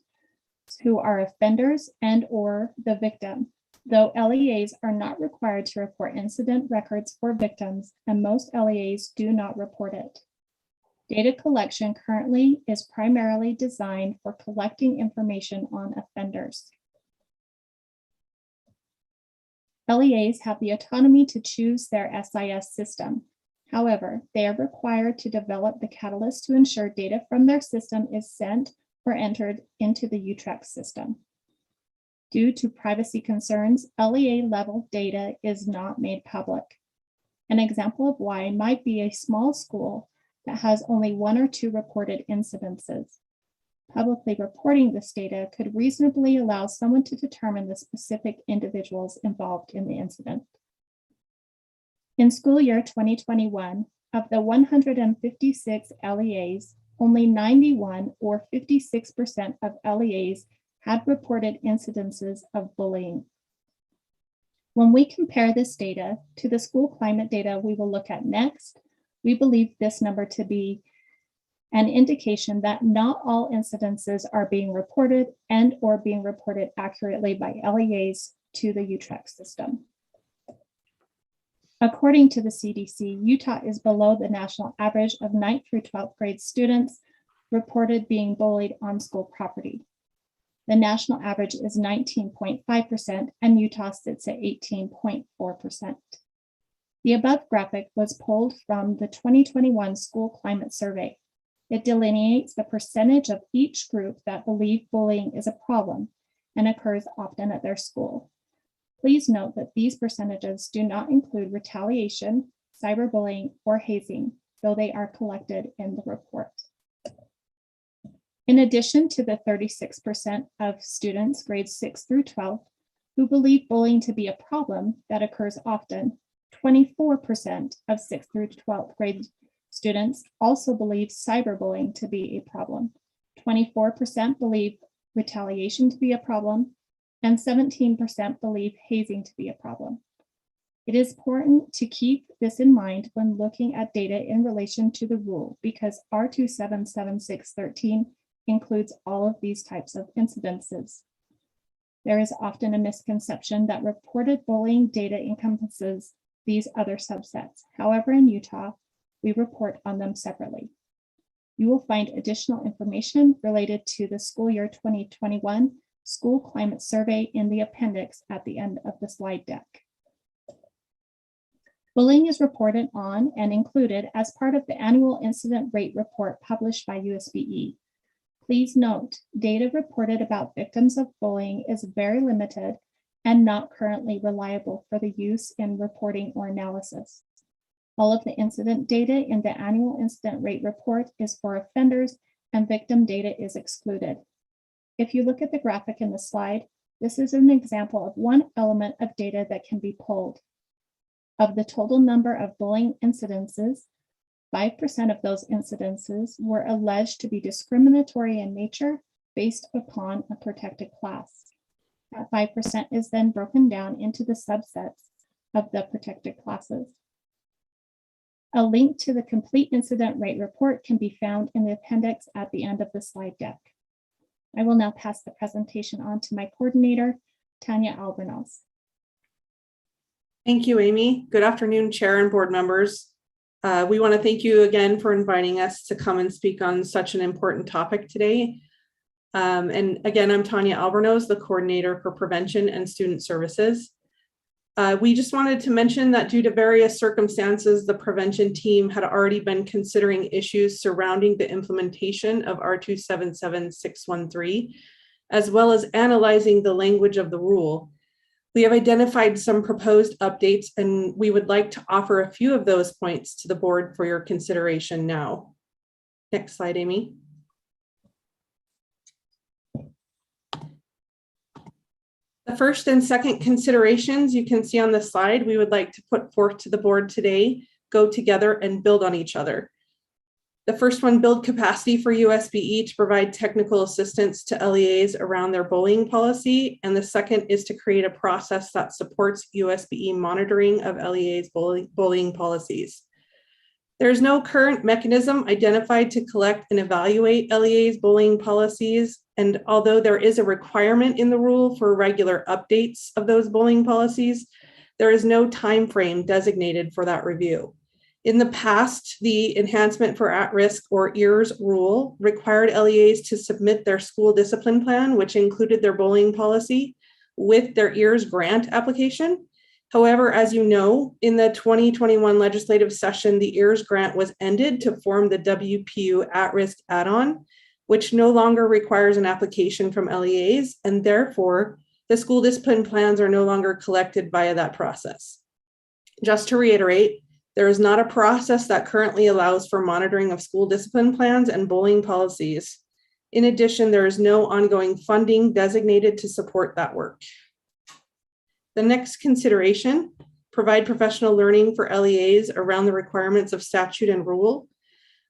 Speaker 13: who are offenders and/or the victim, though LEAs are not required to report incident records for victims, and most LEAs do not report it. Data collection currently is primarily designed for collecting information on offenders. LEAs have the autonomy to choose their SIS system. However, they are required to develop the catalyst to ensure data from their system is sent or entered into the UTREX system. Due to privacy concerns, LEA level data is not made public. An example of why might be a small school that has only 1 or 2 reported incidences. Publicly reporting this data could reasonably allow someone to determine the specific individuals involved in the incident. In school year 2021, of the 156 LEAs, only 91 or 56% of LEAs had reported incidences of bullying. When we compare this data to the school climate data we will look at next, we believe this number to be an indication that not all incidences are being reported and or being reported accurately by LEAs to the UTREC system. According to the CDC, Utah is below the national average of 9th through 12th grade students reported being bullied on school property. The national average is 19.5% and Utah sits at 18.4%. The above graphic was pulled from the 2021 School Climate Survey. It delineates the percentage of each group that believe bullying is a problem and occurs often at their school. Please note that these percentages do not include retaliation, cyberbullying, or hazing, though they are collected in the report. In addition to the 36% of students grades 6 through 12 who believe bullying to be a problem that occurs often, 24% of 6th through 12th grade students also believe cyberbullying to be a problem. 24% believe retaliation to be a problem, and 17% believe hazing to be a problem. It is important to keep this in mind when looking at data in relation to the rule, because R277613 includes all of these types of incidences. There is often a misconception that reported bullying data encompasses these other subsets. However, in Utah, we report on them separately. You will find additional information related to the school year 2021 School Climate Survey in the appendix at the end of the slide deck. Bullying is reported on and included as part of the annual incident rate report published by USBE. Please note, data reported about victims of bullying is very limited and not currently reliable for the use in reporting or analysis. All of the incident data in the annual incident rate report is for offenders and victim data is excluded. If you look at the graphic in the slide, this is an example of one element of data that can be pulled. Of the total number of bullying incidences, 5% of those incidences were alleged to be discriminatory in nature based upon a protected class. That 5% is then broken down into the subsets of the protected classes. A link to the complete incident rate report can be found in the appendix at the end of the slide deck. I will now pass the presentation on to my coordinator, Tanya Albornoz.
Speaker 14: Thank you, Amy. Good afternoon, Chair and board members. We want to thank you again for inviting us to come and speak on such an important topic today. And again, I'm Tanya Albornoz, the coordinator for prevention and student services. We just wanted to mention that due to various circumstances, the prevention team had already been considering issues surrounding the implementation of R277613, as well as analyzing the language of the rule. We have identified some proposed updates, and we would like to offer a few of those points to the board for your consideration now. Next slide, Amy. The first and second considerations you can see on the slide we would like to put forth to the board today go together and build on each other. The first one, build capacity for USBE to provide technical assistance to LEAs around their bullying policy. And the second is to create a process that supports USBE monitoring of LEAs bullying policies. There's no current mechanism identified to collect and evaluate LEAs bullying policies. And although there is a requirement in the rule for regular updates of those bullying policies, there is no time frame designated for that review. In the past, the Enhancement for At-Risk or EARS rule required LEAs to submit their school discipline plan, which included their bullying policy, with their EARS grant application. However, as you know, in the 2021 legislative session, the EARS grant was ended to form the WPU At-Risk add-on, which no longer requires an application from LEAs, and therefore the school discipline plans are no longer collected via that process. Just to reiterate, there is not a process that currently allows for monitoring of school discipline plans and bullying policies. In addition, there is no ongoing funding designated to support that work. The next consideration, provide professional learning for LEAs around the requirements of statute and rule.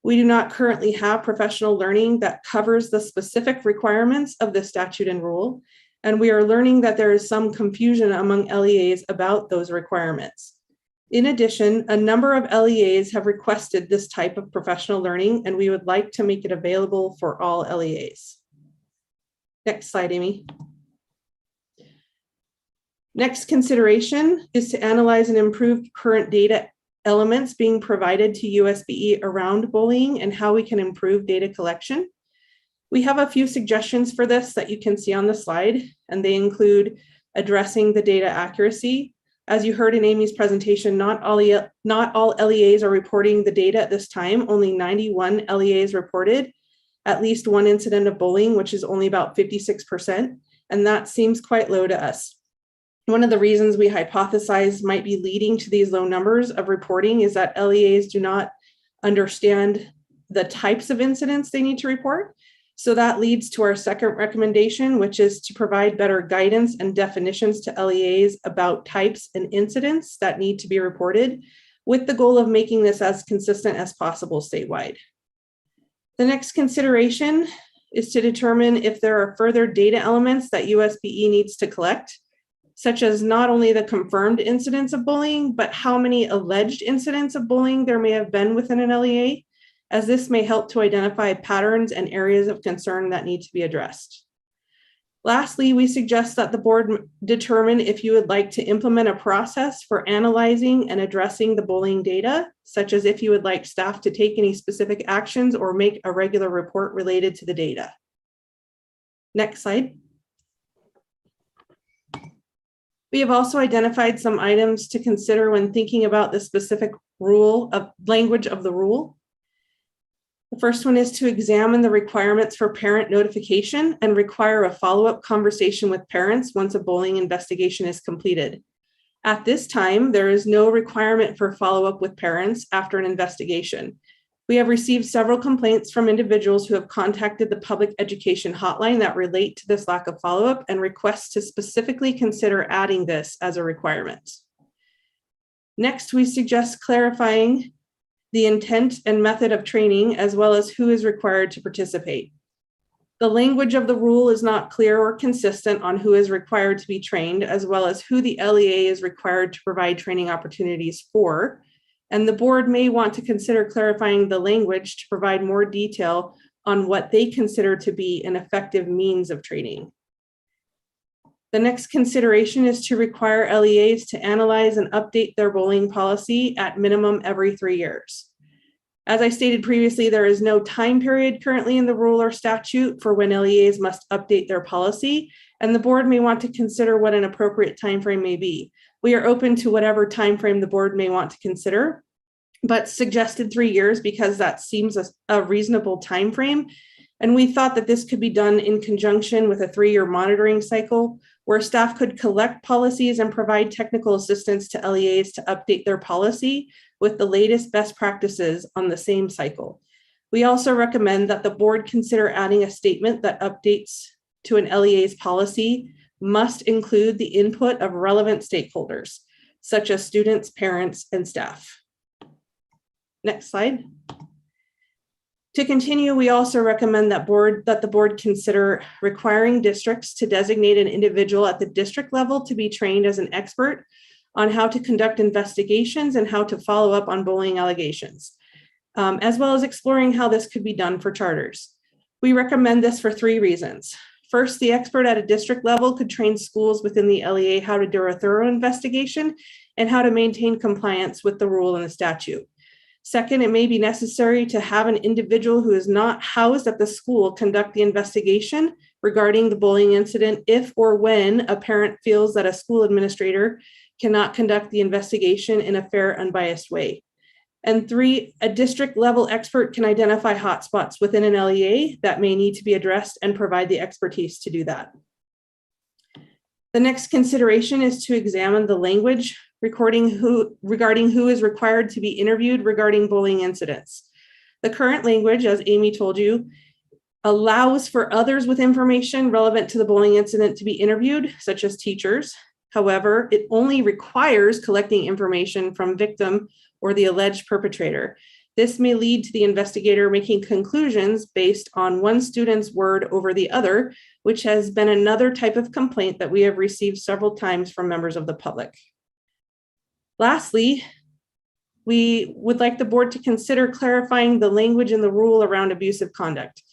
Speaker 14: We do not currently have professional learning that covers the specific requirements of the statute and rule. and we are learning that there is some confusion among LEAs about those requirements. In addition, a number of LEAs have requested this type of professional learning, and we would like to make it available for all LEAs. Next slide, Amy. Next consideration is to analyze and improve current data elements being provided to USBE around bullying and how we can improve data collection. We have a few suggestions for this that you can see on the slide, and they include addressing the data accuracy. As you heard in Amy's presentation, not all LEAs are reporting the data at this time. Only 91 LEAs reported at least one incident of bullying, which is only about 56%, and that seems quite low to us. One of the reasons we hypothesize might be leading to these low numbers of reporting is that LEAs do not understand the types of incidents they need to report. So that leads to our second recommendation, which is to provide better guidance and definitions to LEAs about types and incidents that need to be reported, with the goal of making this as consistent as possible statewide. The next consideration is to determine if there are further data elements that USBE needs to collect, such as not only the confirmed incidents of bullying, but how many alleged incidents of bullying there may have been within an LEA, as this may help to identify patterns and areas of concern that need to be addressed. Lastly, we suggest that the board determine if you would like to implement a process for analyzing and addressing the bullying data, such as if you would like staff to take any specific actions or make a regular report related to the data. Next slide. We have also identified some items to consider when thinking about the specific language of the rule. The first one is to examine the requirements for parent notification and require a follow-up conversation with parents once a bullying investigation is completed. At this time, there is no requirement for follow-up with parents after an investigation. We have received several complaints from individuals who have contacted the public education hotline that relate to this lack of follow-up and request to specifically consider adding this as a requirement. Next, we suggest clarifying the intent and method of training, as well as who is required to participate. The language of the rule is not clear or consistent on who is required to be trained, as well as who the LEA is required to provide training opportunities for. And the board may want to consider clarifying the language to provide more detail on what they consider to be an effective means of training. The next consideration is to require LEAs to analyze and update their bullying policy at minimum every 3 years. As I stated previously, there is no time period currently in the rule or statute for when LEAs must update their policy, and the board may want to consider what an appropriate timeframe may be. We are open to whatever timeframe the board may want to consider, but suggested 3 years because that seems a reasonable timeframe. And we thought that this could be done in conjunction with a 3-year monitoring cycle where staff could collect policies and provide technical assistance to LEAs to update their policy with the latest best practices on the same cycle. We also recommend that the board consider adding a statement that updates to an LEA's policy must include the input of relevant stakeholders, such as students, parents, and staff. Next slide. To continue, we also recommend that the board consider requiring districts to designate an individual at the district level to be trained as an expert on how to conduct investigations and how to follow up on bullying allegations, as well as exploring how this could be done for charters. We recommend this for 3 reasons. First, the expert at a district level could train schools within the LEA how to do a thorough investigation and how to maintain compliance with the rule and the statute. Second, it may be necessary to have an individual who is not housed at the school conduct the investigation regarding the bullying incident if or when a parent feels that a school administrator cannot conduct the investigation in a fair, unbiased way. And 3, a district level expert can identify hotspots within an LEA that may need to be addressed and provide the expertise to do that. The next consideration is to examine the language regarding who is required to be interviewed regarding bullying incidents. The current language, as Amy told you, allows for others with information relevant to the bullying incident to be interviewed, such as teachers. However, it only requires collecting information from victim or the alleged perpetrator. This may lead to the investigator making conclusions based on one student's word over the other, which has been another type of complaint that we have received several times from members of the public. Lastly, we would like the board to consider clarifying the language in the rule around abusive conduct.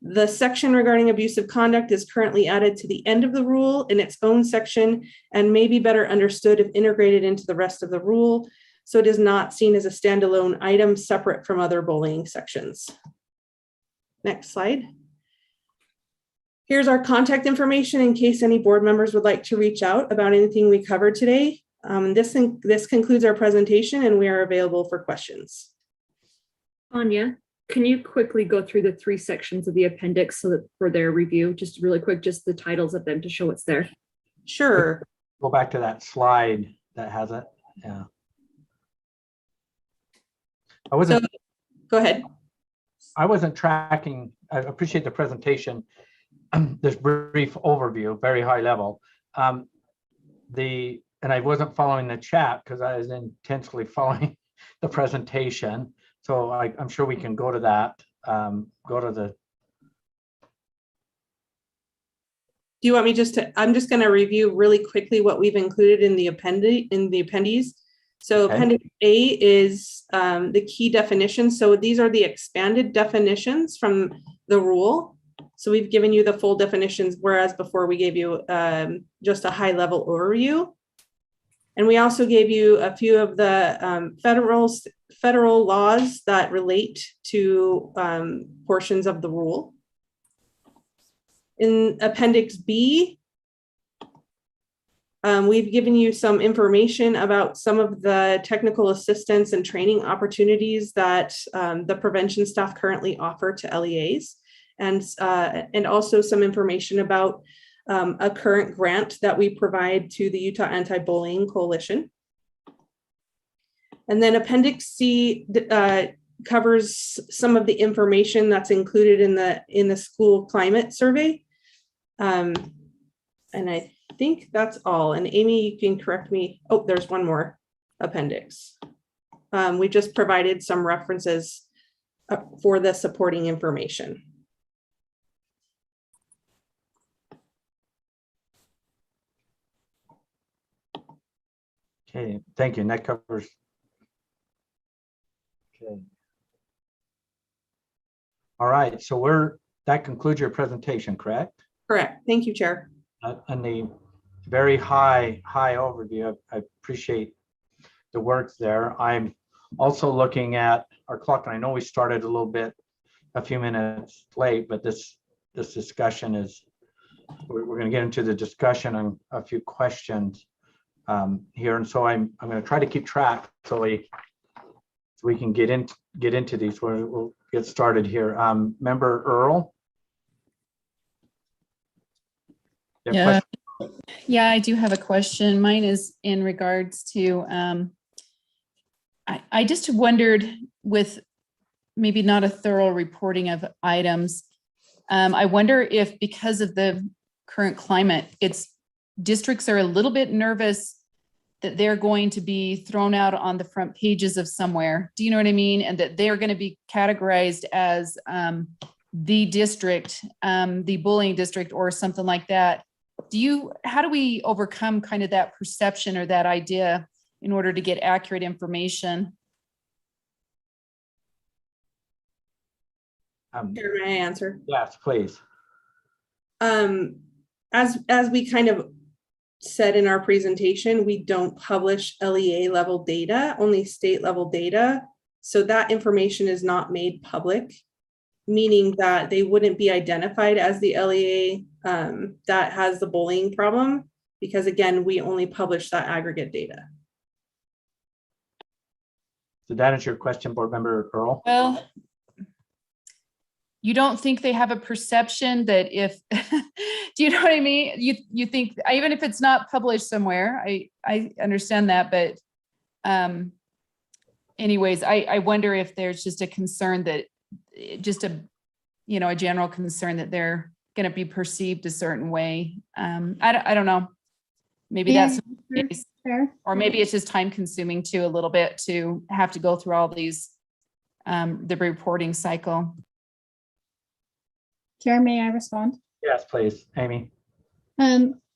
Speaker 14: The section regarding abusive conduct is currently added to the end of the rule in its own section and may be better understood if integrated into the rest of the rule, so it is not seen as a standalone item separate from other bullying sections. Next slide. Here's our contact information in case any board members would like to reach out about anything we covered today. This concludes our presentation and we are available for questions.
Speaker 15: Anya, can you quickly go through the 3 sections of the appendix so that for their review, just really quick, just the titles of them to show what's there?
Speaker 14: Sure.
Speaker 1: Go back to that slide that has it. Yeah.
Speaker 14: Go ahead.
Speaker 1: I wasn't tracking. I appreciate the presentation. This brief overview, very high level. And I wasn't following the chat because I was intensely following the presentation. So I'm sure we can go to that. Go to the.
Speaker 14: Do you want me I'm just going to review really quickly what we've included in the appendices. So
Speaker 1: Okay.
Speaker 14: Appendix A is the key definitions. So these are the expanded definitions from the rule. So we've given you the full definitions, whereas before we gave you just a high level overview. And we also gave you a few of the federal laws that relate to portions of the rule. In Appendix B, we've given you some information about some of the technical assistance and training opportunities that the prevention staff currently offer to LEAs, and also some information about a current grant that we provide to the Utah Anti-Bullying Coalition. And then Appendix C covers some of the information that's included in the school climate survey. And I think that's all. And Amy, you can correct me. Oh, there's one more appendix. We just provided some references for the supporting information.
Speaker 1: Okay, thank you. And that covers. Okay. All right, so that concludes your presentation, correct?
Speaker 14: Correct. Thank you, Chair.
Speaker 1: And the very high overview. I appreciate the work there. I'm also looking at our clock, and I know we started a few minutes late, but this discussion is, we're going to get into the discussion on a few questions here, and so I'm going to try to keep track so we can get into these. We'll get started here. Member Earl.
Speaker 2: Yeah, I do have a question. Mine is in regards to, I just wondered, with maybe not a thorough reporting of items, I wonder if because of the current climate, districts are a little bit nervous that they're going to be thrown out on the front pages of somewhere. Do you know what I mean? And that they're going to be categorized as the district, the bullying district or something like that. How do we overcome kind of that perception or that idea in order to get accurate information?
Speaker 14: Chair, may I answer?
Speaker 1: Yes, please.
Speaker 14: As we kind of said in our presentation, we don't publish LEA level data, only state level data. So that information is not made public, meaning that they wouldn't be identified as the LEA that has the bullying problem, because again, we only publish that aggregate data.
Speaker 1: So that is your question, Board Member Earl?
Speaker 2: Well, you don't think they have a perception that if, do you know what I mean? You think, even if it's not published somewhere, I understand that, but anyways, I wonder if there's just a concern that, just a general concern that they're going to be perceived a certain way. I don't know. Maybe that's the case. Or maybe it's just time consuming too, a little bit, to have to go through all these the reporting cycle.
Speaker 13: Chair, may I respond?
Speaker 1: Yes, please, Amy.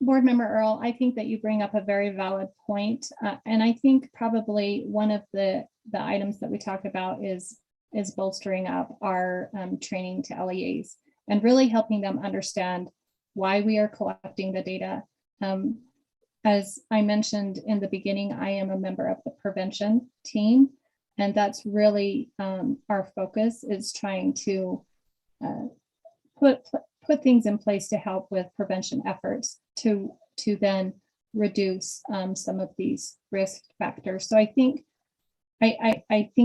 Speaker 13: Board Member Earl, I think that you bring up a very valid point. And I think probably one of the items that we talked about is bolstering up our training to LEAs and really helping them understand why we are collecting the data. As I mentioned in the beginning, I am a member of the prevention team, and that's really our focus, is trying to put things in place to help with prevention efforts to then reduce some of these risk factors. So I think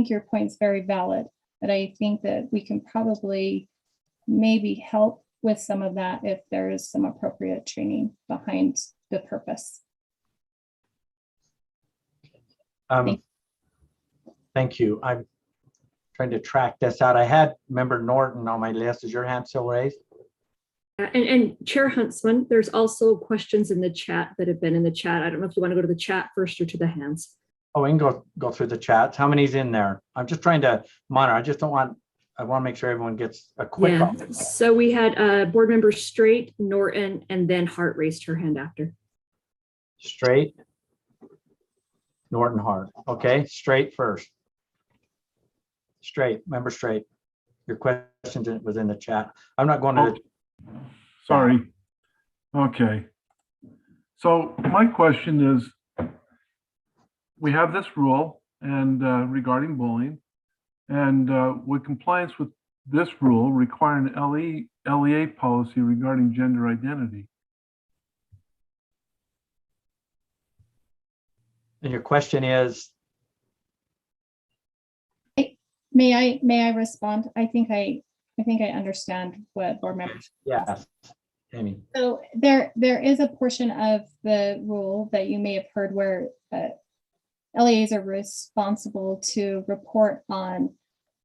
Speaker 13: your point is very valid, but I think that we can probably maybe help with some of that if there is some appropriate training behind the purpose.
Speaker 1: Thank you. I'm trying to track this out. I had Member Norton on my list. Is your hand still raised?
Speaker 15: And Chair Huntsman, there's also questions in the chat that have been in the chat. I don't know if you want to go to the chat first or to the hands.
Speaker 1: Oh, we can go through the chats. How many's in there? I'm just trying to monitor. I want to make sure everyone gets a quick.
Speaker 15: Yeah. So we had board member Straight, Norton, and then Hart raised her hand after.
Speaker 1: Straight, Norton, Hart. Okay, Straight first. Straight, member Straight. Your question was in the chat. I'm not going to.
Speaker 16: Sorry. Okay. So my question is, we have this rule and regarding bullying, and would compliance with this rule require an LEA policy regarding gender identity?
Speaker 1: And your question is?
Speaker 13: May I respond? I think I understand what board members.
Speaker 1: Yes, Amy.
Speaker 13: So there is a portion of the rule that you may have heard where LEAs are responsible to report on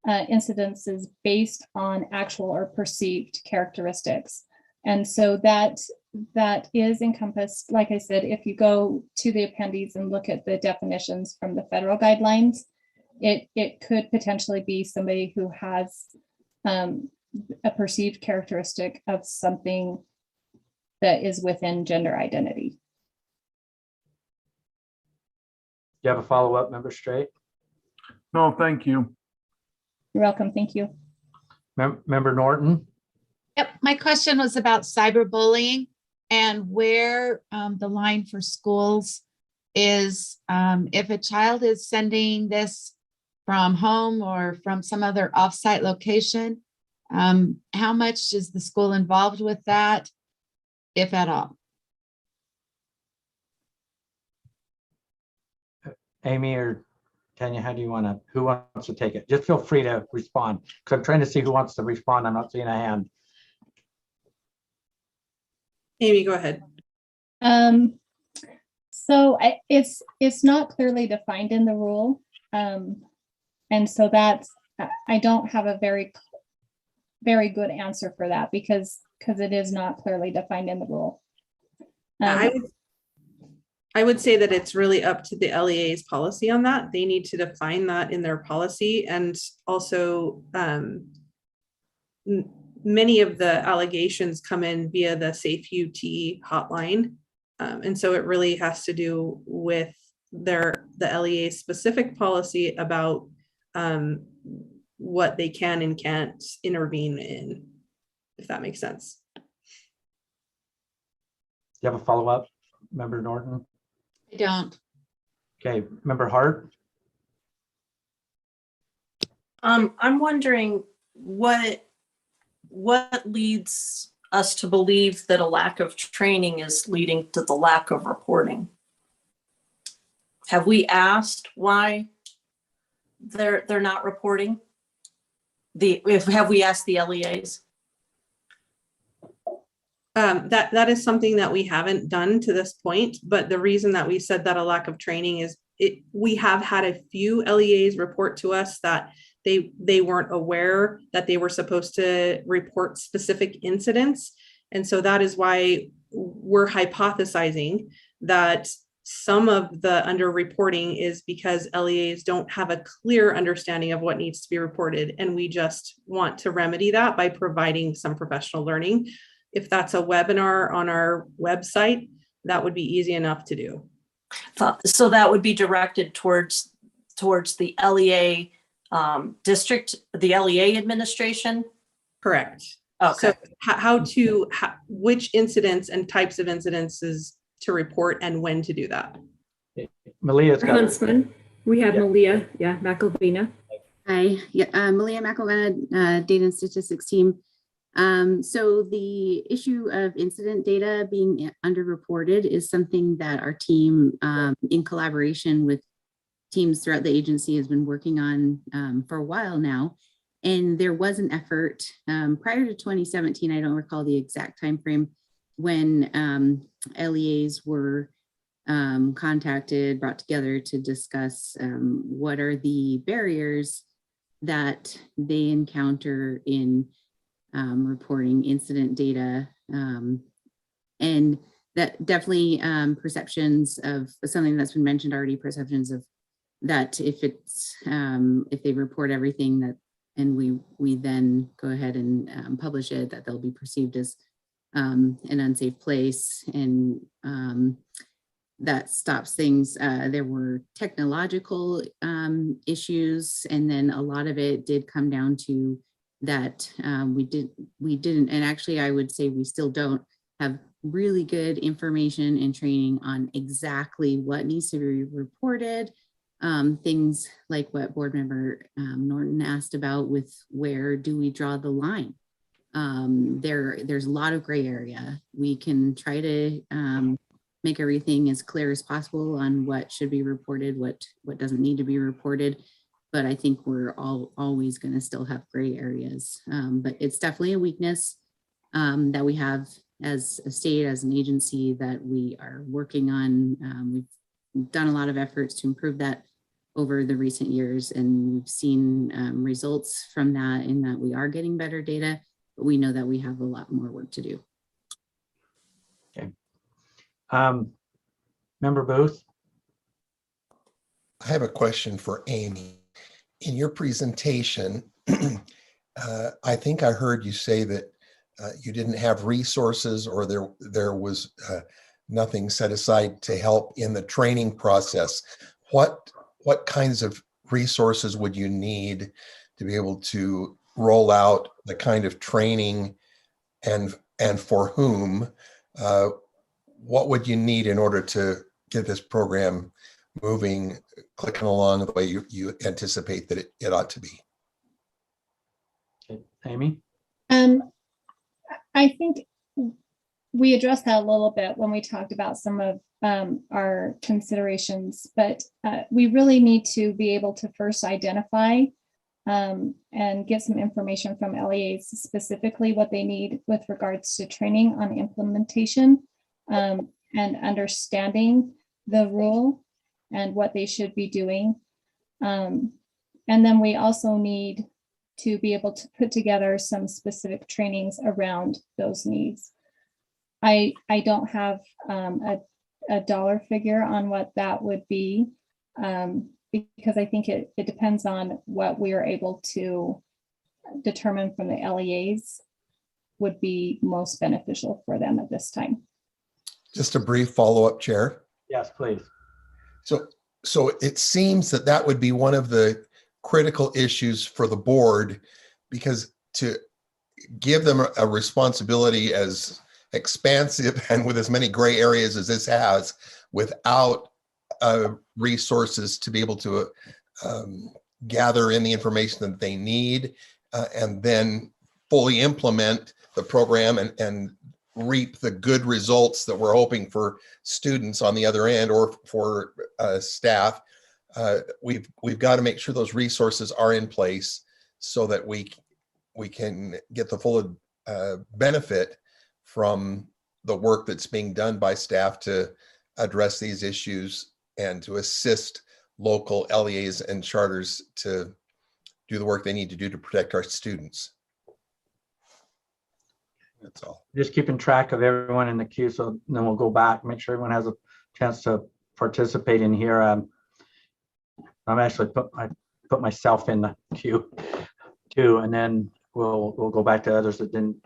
Speaker 13: incidences based on actual or perceived characteristics. And so that is encompassed, like I said, if you go to the appendix and look at the definitions from the federal guidelines, it could potentially be somebody who has a perceived characteristic of something that is within gender identity.
Speaker 1: Do you have a follow-up, member Straight?
Speaker 16: No, thank you.
Speaker 13: You're welcome. Thank you.
Speaker 1: Member Norton?
Speaker 11: Yep, my question was about cyberbullying and where the line for schools is. If a child is sending this from home or from some other offsite location, how much is the school involved with that, if at all?
Speaker 1: Amy or Tanya, who wants to take it? Just feel free to respond, because I'm trying to see who wants to respond. I'm not seeing a hand.
Speaker 14: Amy, go ahead.
Speaker 13: So it's not clearly defined in the rule. And so I don't have a very good answer for that because it is not clearly defined in the rule.
Speaker 14: I would say that it's really up to the LEA's policy on that. They need to define that in their policy. And also many of the allegations come in via the Safe UT hotline. And so it really has to do with the LEA's specific policy about what they can and can't intervene in, if that makes sense.
Speaker 1: Do you have a follow-up, member Norton?
Speaker 11: I don't.
Speaker 1: Okay, member Hart?
Speaker 7: I'm wondering what leads us to believe that a lack of training is leading to the lack of reporting. Have we asked why they're not reporting? Have we asked the LEAs?
Speaker 14: That is something that we haven't done to this point, but the reason that we said that a lack of training is we have had a few LEAs report to us that they weren't aware that they were supposed to report specific incidents. And so that is why we're hypothesizing that some of the underreporting is because LEAs don't have a clear understanding of what needs to be reported. And we just want to remedy that by providing some professional learning. If that's a webinar on our website, that would be easy enough to do.
Speaker 7: So that would be directed towards the LEA district, the LEA administration?
Speaker 14: Correct.
Speaker 7: Okay.
Speaker 14: So which incidents and types of incidences to report and when to do that.
Speaker 1: Malia's got
Speaker 15: Huntsman. We have Malia, McElvina.
Speaker 17: Hi, Malia McElvena, Data and Statistics team. So the issue of incident data being underreported is something that our team, in collaboration with teams throughout the agency, has been working on for a while now. And there was an effort prior to 2017, I don't recall the exact time frame, when LEAs were contacted, brought together to discuss what are the barriers that they encounter in reporting incident data. And that definitely perceptions of something that's been mentioned already, perceptions of that if they report everything that, and we then go ahead and publish it, that they'll be perceived as an unsafe place, and that stops things. There were technological issues, and then a lot of it did come down to that we didn't, and actually I would say we still don't have really good information and training on exactly what needs to be reported. Things like what board member Norton asked about with where do we draw the line? There's a lot of gray area. We can try to make everything as clear as possible on what should be reported, what doesn't need to be reported. But I think we're always going to still have gray areas. But it's definitely a weakness that we have as a state, as an agency, that we are working on. We've done a lot of efforts to improve that over the recent years, and we've seen results from that, in that we are getting better data, but we know that we have a lot more work to do.
Speaker 1: Okay. Member Booth?
Speaker 3: I have a question for Amy. In your presentation, I think I heard you say that you didn't have resources, or there was nothing set aside to help in the training process. What kinds of resources would you need to be able to roll out the kind of training, and for whom? What would you need in order to get this program moving, clicking along the way you anticipate that it ought to be?
Speaker 1: Okay. Amy?
Speaker 13: I think we addressed that a little bit when we talked about some of our considerations, but we really need to be able to first identify and get some information from LEAs, specifically what they need with regards to training on implementation and understanding the rule and what they should be doing. And then we also need to be able to put together some specific trainings around those needs. I don't have a dollar figure on what that would be, because I think it depends on what we are able to determine from the LEAs would be most beneficial for them at this time.
Speaker 3: Just a brief follow-up, Chair.
Speaker 1: Yes, please.
Speaker 3: So it seems that would be one of the critical issues for the board, because to give them a responsibility as expansive and with as many gray areas as this has, without resources to be able to gather in the information that they need, and then fully implement the program and reap the good results that we're hoping for students on the other end, or for staff. We've got to make sure those resources are in place so that we can get the full benefit from the work that's being done by staff to address these issues and to assist local LEAs and charters to do the work they need to do to protect our students. That's all.
Speaker 1: Just keeping track of everyone in the queue, so then we'll go back, make sure everyone has a chance to participating here. I'm actually put myself in the queue too, and then we'll go back to others that didn't.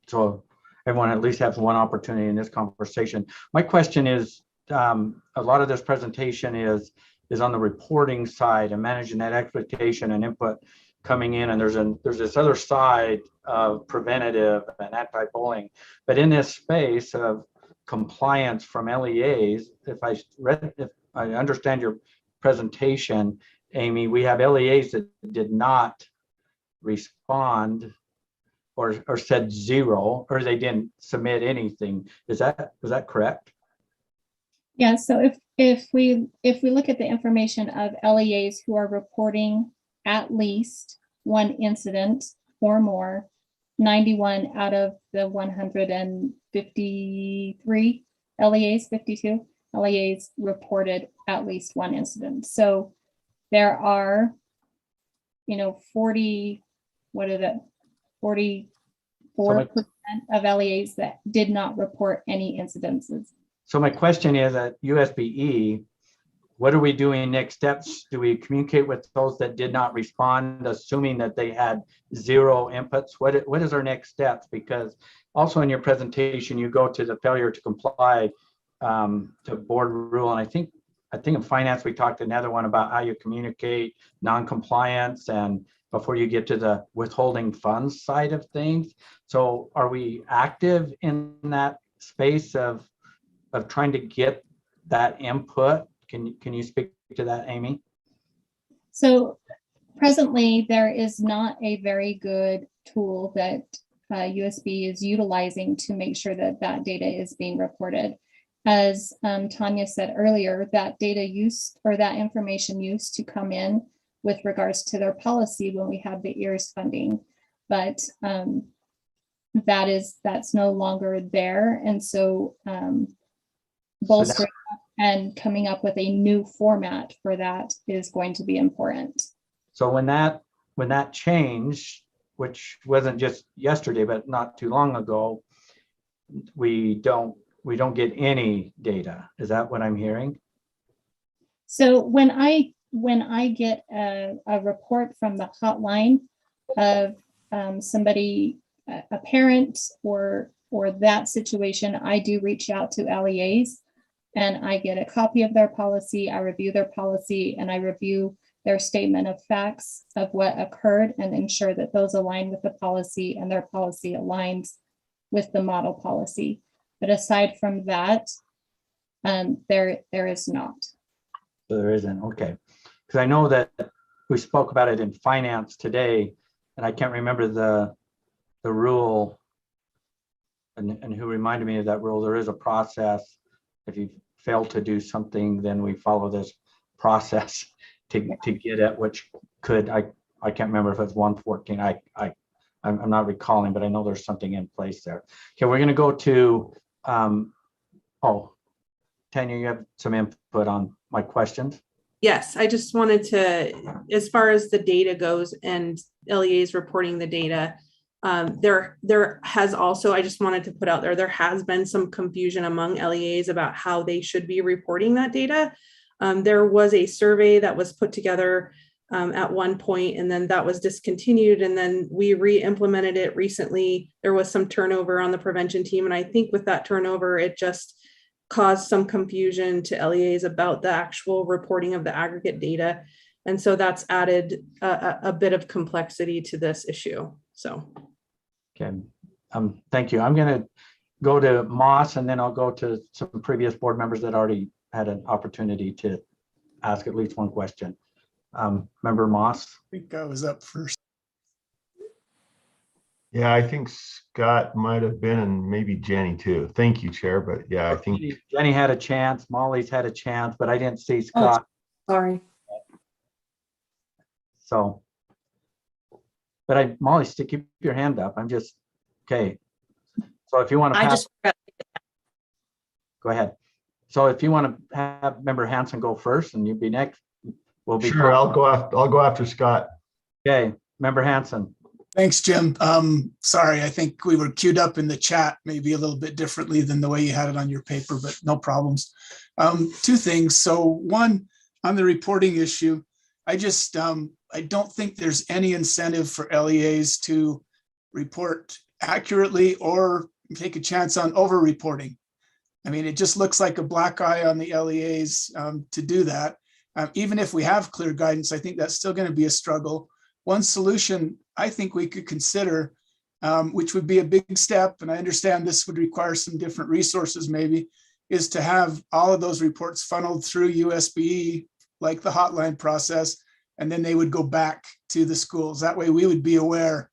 Speaker 1: So everyone at least has one opportunity in this conversation. My question is, a lot of this presentation is on the reporting side and managing that expectation and input coming in, and there's this other side of preventative and anti-bullying. But in this space of compliance from LEAs, if I understand your presentation, Amy, we have LEAs that did not respond or said zero, or they didn't submit anything. Is that correct?
Speaker 13: Yeah, so if we look at the information of LEAs who are reporting at least one incident or more, 91 out of the 153 LEAs, 52 LEAs reported at least one incident. So there are, 44% of LEAs that did not report any incidences.
Speaker 1: So my question is, at USBE, what are we doing next steps? Do we communicate with those that did not respond, assuming that they had zero inputs? What is our next steps? Because also in your presentation, you go to the failure to comply to board rule. And I think in finance, we talked another one about how you communicate non-compliance and before you get to the withholding funds side of things. So are we active in that space of trying to get that input? Can you speak to that, Amy?
Speaker 13: So presently, there is not a very good tool that USB is utilizing to make sure that that data is being reported. As Tanya said earlier, that data used or that information used to come in with regards to their policy when we had the EARS funding, but that's no longer there. And so bolstering and coming up with a new format for that is going to be important.
Speaker 1: So when that changed, which wasn't just yesterday, but not too long ago, we don't get any data. Is that what I'm hearing?
Speaker 13: So when I get a report from the hotline of somebody, a parent or that situation, I do reach out to LEAs and I get a copy of their policy. I review their policy and I review their statement of facts of what occurred and ensure that those align with the policy and their policy aligns with the model policy. But aside from that, there is not.
Speaker 1: So there isn't, okay. Because I know that we spoke about it in finance today, and I can't remember the rule and who reminded me of that rule. There is a process. If you fail to do something, then we follow this process to get at which could, I can't remember if it's 114. I'm not recalling, but I know there's something in place there. Okay, we're going to go to, Tanya, you have some input on my questions?
Speaker 14: Yes, I just wanted to, as far as the data goes and LEAs reporting the data, there has also, I just wanted to put out there has been some confusion among LEAs about how they should be reporting that data. There was a survey that was put together at one point, and then that was discontinued, and then we re-implemented it recently. There was some turnover on the prevention team, and I think with that turnover, it just caused some confusion to LEAs about the actual reporting of the aggregate data. And so that's added a bit of complexity to this issue, so.
Speaker 1: Okay, thank you. I'm gonna go to Moss and then I'll go to some previous board members that already had an opportunity to ask at least one question. Member Moss?
Speaker 9: I think I was up first.
Speaker 18: Yeah, I think Scott might have been, and maybe Jenny too. Thank you, Chair. But yeah, I think
Speaker 1: Jenny had a chance, Molly's had a chance, but I didn't see Scott.
Speaker 7: Oh, sorry.
Speaker 1: So, but Molly, still keep your hand up. I'm just, okay. So if you want to go ahead. So if you want to have Member Hanson go first and you be next, we'll be
Speaker 18: sure. I'll go after Scott.
Speaker 1: Okay, Member Hanson.
Speaker 9: Thanks, Jim. Sorry, I think we were queued up in the chat maybe a little bit differently than the way you had it on your paper, but no problems. Two things. So one, on the reporting issue, I don't think there's any incentive for LEAs to report accurately or take a chance on over-reporting. I mean, it just looks like a black eye on the LEAs to do that. Even if we have clear guidance, I think that's still going to be a struggle. One solution I think we could consider, which would be a big step, and I understand this would require some different resources maybe, is to have all of those reports funneled through USBE, like the hotline process, and then they would go back to the schools. That way we would be aware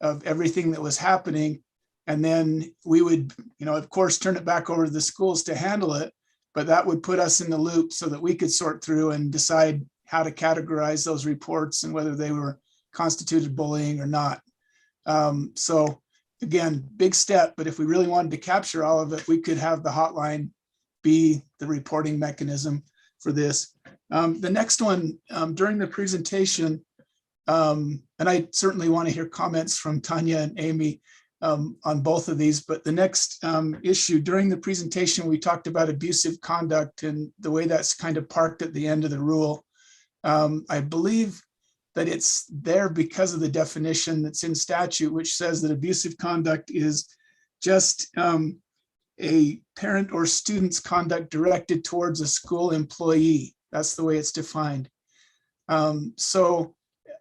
Speaker 9: of everything that was happening. And then we would, of course, turn it back over to the schools to handle it, but that would put us in the loop so that we could sort through and decide how to categorize those reports and whether they were constituted bullying or not. So again, big step, but if we really wanted to capture all of it, we could have the hotline be the reporting mechanism for this. The next one, during the presentation, and I certainly want to hear comments from Tanya and Amy on both of these, but the next issue, during the presentation, we talked about abusive conduct and the way that's kind of parked at the end of the rule. I believe that it's there because of the definition that's in statute, which says that abusive conduct is just a parent or student's conduct directed towards a school employee. That's the way it's defined. So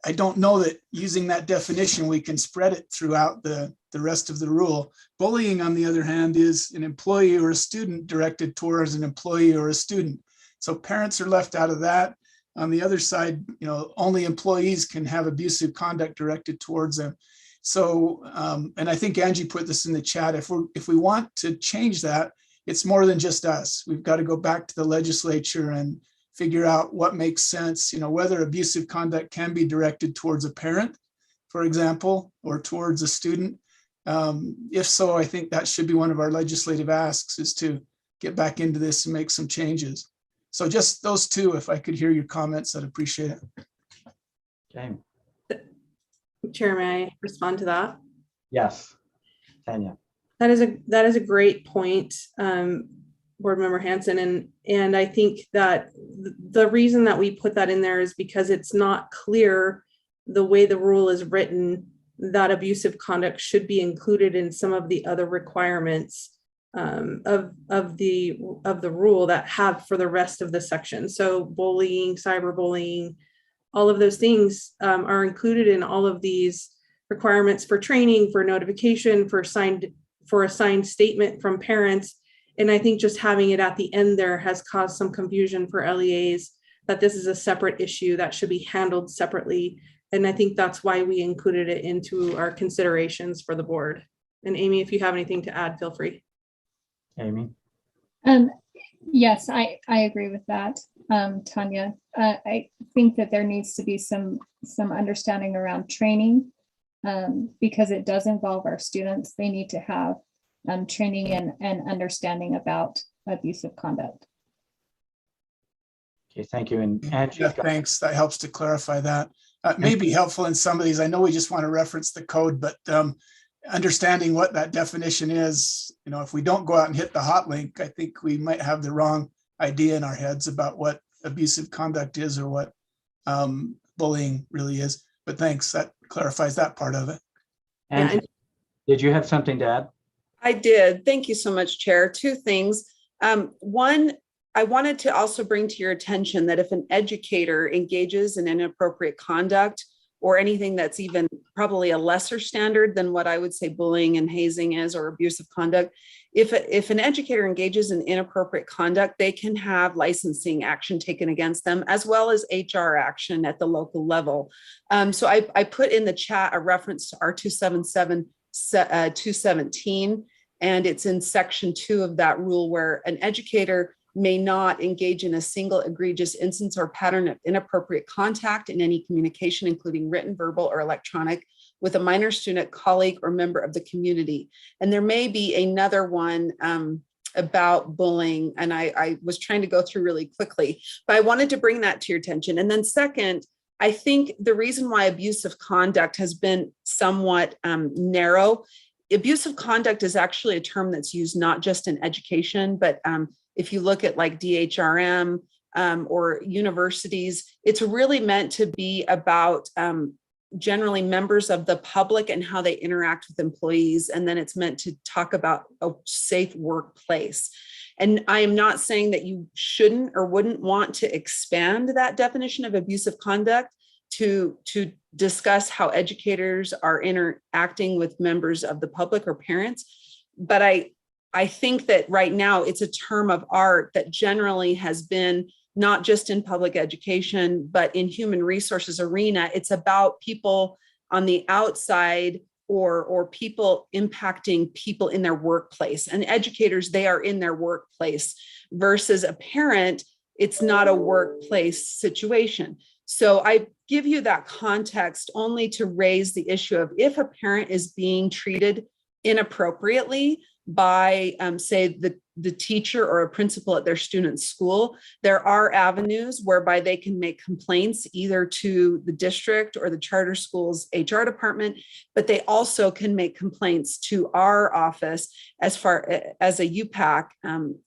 Speaker 9: I don't know that using that definition, we can spread it throughout the rest of the rule. Bullying, on the other hand, is an employee or a student directed towards an employee or a student. So parents are left out of that. On the other side, only employees can have abusive conduct directed towards them. So, and I think Angie put this in the chat, if we want to change that, it's more than just us. We've got to go back to the legislature and figure out what makes sense, whether abusive conduct can be directed towards a parent, for example, or towards a student. If so, I think that should be one of our legislative asks, is to get back into this and make some changes. So just those two, if I could hear your comments, I'd appreciate it.
Speaker 1: Okay.
Speaker 14: Chair, may I respond to that?
Speaker 1: Yes, Tanya.
Speaker 14: That is a great point, Board Member Hanson, and I think that the reason that we put that in there is because it's not clear the way the rule is written that abusive conduct should be included in some of the other requirements of the rule that have for the rest of the section. So bullying, cyberbullying, all of those things are included in all of these requirements for training, for notification, for a signed statement from parents. And I think just having it at the end there has caused some confusion for LEAs that this is a separate issue that should be handled separately. And I think that's why we included it into our considerations for the board. And Amy, if you have anything to add, feel free.
Speaker 1: Amy?
Speaker 13: Yes, I agree with that, Tanya. I think that there needs to be some understanding around training because it does involve our students. They need to have training and understanding about abusive conduct.
Speaker 1: Okay, thank you. And Angie,
Speaker 9: Yeah, thanks. That helps to clarify that. May be helpful in some of these. I know we just want to reference the code, but understanding what that definition is, if we don't go out and hit the hot link, I think we might have the wrong idea in our heads about what abusive conduct is or what bullying really is. But thanks, that clarifies that part of it.
Speaker 1: Angie, did you have something to add?
Speaker 12: I did. Thank you so much, Chair. Two things. One, I wanted to also bring to your attention that if an educator engages in inappropriate conduct or anything that's even probably a lesser standard than what I would say bullying and hazing is or abusive conduct, if an educator engages in inappropriate conduct, they can have licensing action taken against them as well as HR action at the local level. So I put in the chat a reference to R277 217, and it's in section 2 of that rule where an educator may not engage in a single egregious instance or pattern of inappropriate contact in any communication, including written, verbal, or electronic, with a minor student, colleague, or member of the community. And there may be another one about bullying, and I was trying to go through really quickly, but I wanted to bring that to your attention. And then second, I think the reason why abusive conduct has been somewhat narrow, abusive conduct is actually a term that's used not just in education, but if you look at like DHRM or universities, it's really meant to be about generally members of the public and how they interact with employees. And then it's meant to talk about a safe workplace. And I am not saying that you shouldn't or wouldn't want to expand that definition of abusive conduct to discuss how educators are interacting with members of the public or parents. But I think that right now it's a term of art that generally has been not just in public education, but in human resources arena. It's about people on the outside or people impacting people in their workplace. And educators, they are in their workplace, versus a parent, it's not a workplace situation. So I give you that context only to raise the issue of if a parent is being treated inappropriately by, say, the teacher or a principal at their student's school, there are avenues whereby they can make complaints either to the district or the charter school's HR department, but they also can make complaints to our office as far as a UPAC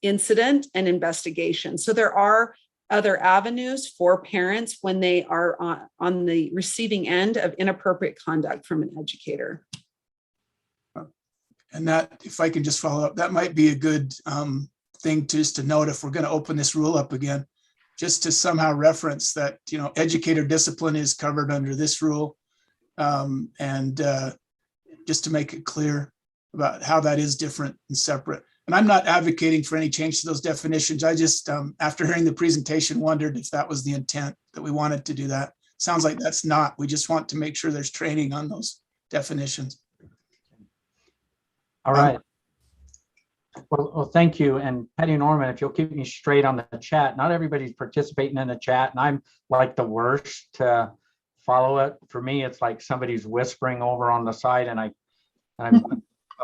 Speaker 12: incident and investigation. So there are other avenues for parents when they are on the receiving end of inappropriate conduct from an educator.
Speaker 9: And that, if I can just follow up, that might be a good thing just to note if we're going to open this rule up again, just to somehow reference that, you know, educator discipline is covered under this rule. And just to make it clear about how that is different and separate. And I'm not advocating for any change to those definitions. I just, after hearing the presentation, wondered if that was the intent, that we wanted to do that. Sounds like that's not. We just want to make sure there's training on those definitions.
Speaker 1: All right. Well, thank you. And Patty Norman, if you'll keep me straight on the chat, not everybody's participating in the chat, and I'm like the worst to follow it. For me, it's like somebody's whispering over on the side, and I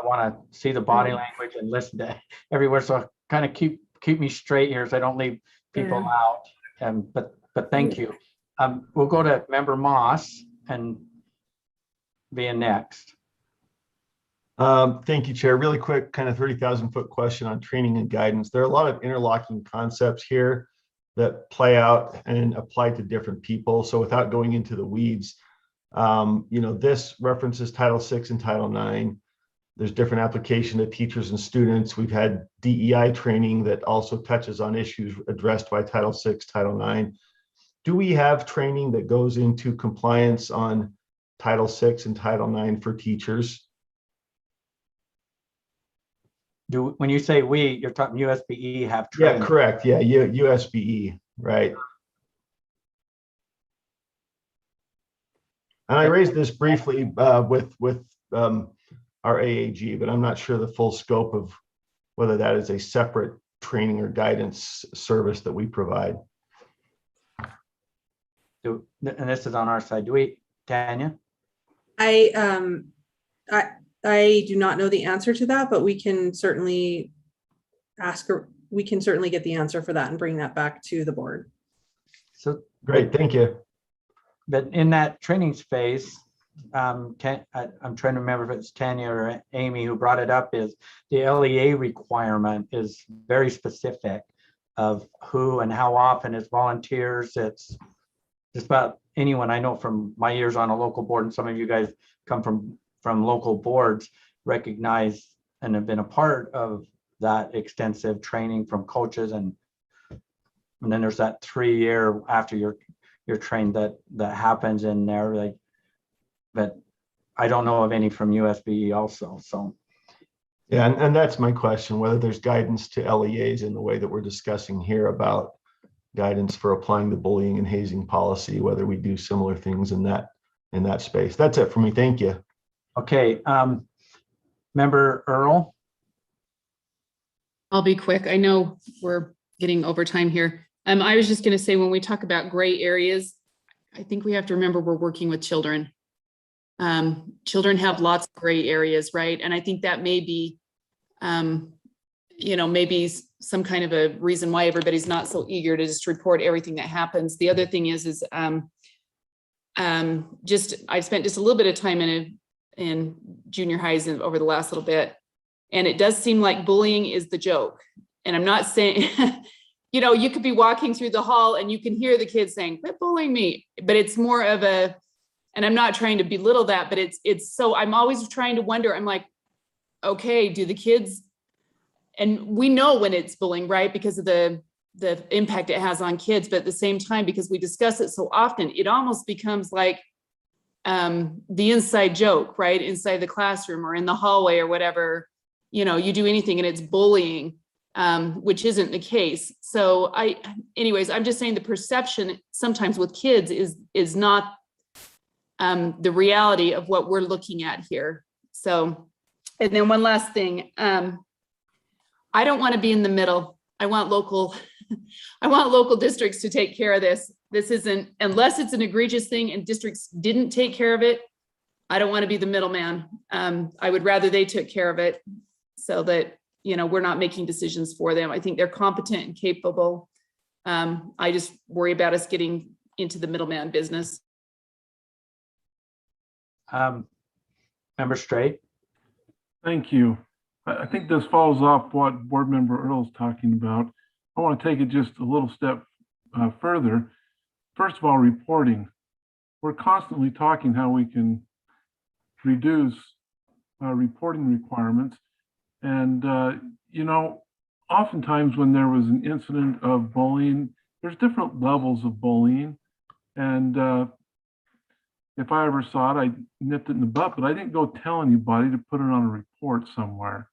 Speaker 1: want to see the body language and listen to everywhere. So kind of keep me straight here so I don't leave people out. But thank you. We'll go to Member Moss and being next.
Speaker 18: Thank you, Chair. Really quick, kind of 30,000-foot question on training and guidance. There are a lot of interlocking concepts here that play out and apply to different people. So without going into the weeds, this references Title VI and Title IX. There's different application to teachers and students. We've had DEI training that also touches on issues addressed by Title VI, Title IX. Do we have training that goes into compliance on Title VI and Title IX for teachers?
Speaker 1: When you say we, you're talking USBE have training?
Speaker 18: Yeah, correct. Yeah, USBE, right. And I raised this briefly with our AAG, but I'm not sure the full scope of whether that is a separate training or guidance service that we provide.
Speaker 1: And this is on our side. Do we, Tanya?
Speaker 14: I do not know the answer to that, but we can certainly ask her. We can certainly get the answer for that and bring that back to the board.
Speaker 1: So
Speaker 18: great, thank you.
Speaker 1: But in that training space, I'm trying to remember if it's Tanya or Amy who brought it up, is the LEA requirement is very specific of who and how often is volunteers. It's just about anyone I know from my years on a local board, and some of you guys come from local boards, recognize and have been a part of that extensive training from coaches, and then there's that 3-year after you're trained that happens in there. But I don't know of any from USBE also. So
Speaker 18: yeah, and that's my question, whether there's guidance to LEAs in the way that we're discussing here about guidance for applying the bullying and hazing policy, whether we do similar things in that space. That's it for me. Thank you.
Speaker 1: Okay, Member Earl.
Speaker 2: I'll be quick. I know we're getting overtime here. I was just going to say, when we talk about gray areas, I think we have to remember we're working with children. Children have lots of gray areas, right? And I think that may be, maybe some kind of a reason why everybody's not so eager to just report everything that happens. The other thing is I've spent just a little bit of time in junior highs over the last little bit. And it does seem like bullying is the joke. And I'm not saying, you know, you could be walking through the hall and you can hear the kids saying, quit bullying me. But it's more of a, and I'm not trying to belittle that, but it's so, I'm always trying to wonder, I'm like, okay, do the kids, and we know when it's bullying, right? Because of the impact it has on kids, but at the same time, because we discuss it so often, it almost becomes like the inside joke, right? Inside the classroom or in the hallway or whatever, you know, you do anything and it's bullying, which isn't the case. So anyways, I'm just saying the perception sometimes with kids is not the reality of what we're looking at here. So, and then one last thing, I don't want to be in the middle. I want local districts to take care of this. This isn't, unless it's an egregious thing and districts didn't take care of it, I don't want to be the middleman. I would rather they took care of it so that, you know, we're not making decisions for them. I think they're competent and capable. I just worry about us getting into the middleman business.
Speaker 1: Member Straight.
Speaker 16: Thank you. I think this follows off what Board Member Earl's talking about. I want to take it just a little step further. First of all, reporting. We're constantly talking how we can reduce reporting requirements. And, you know, oftentimes when there was an incident of bullying, there's different levels of bullying. And if I ever saw it, I nipped it in the butt, but I didn't go tell anybody to put it on a report somewhere.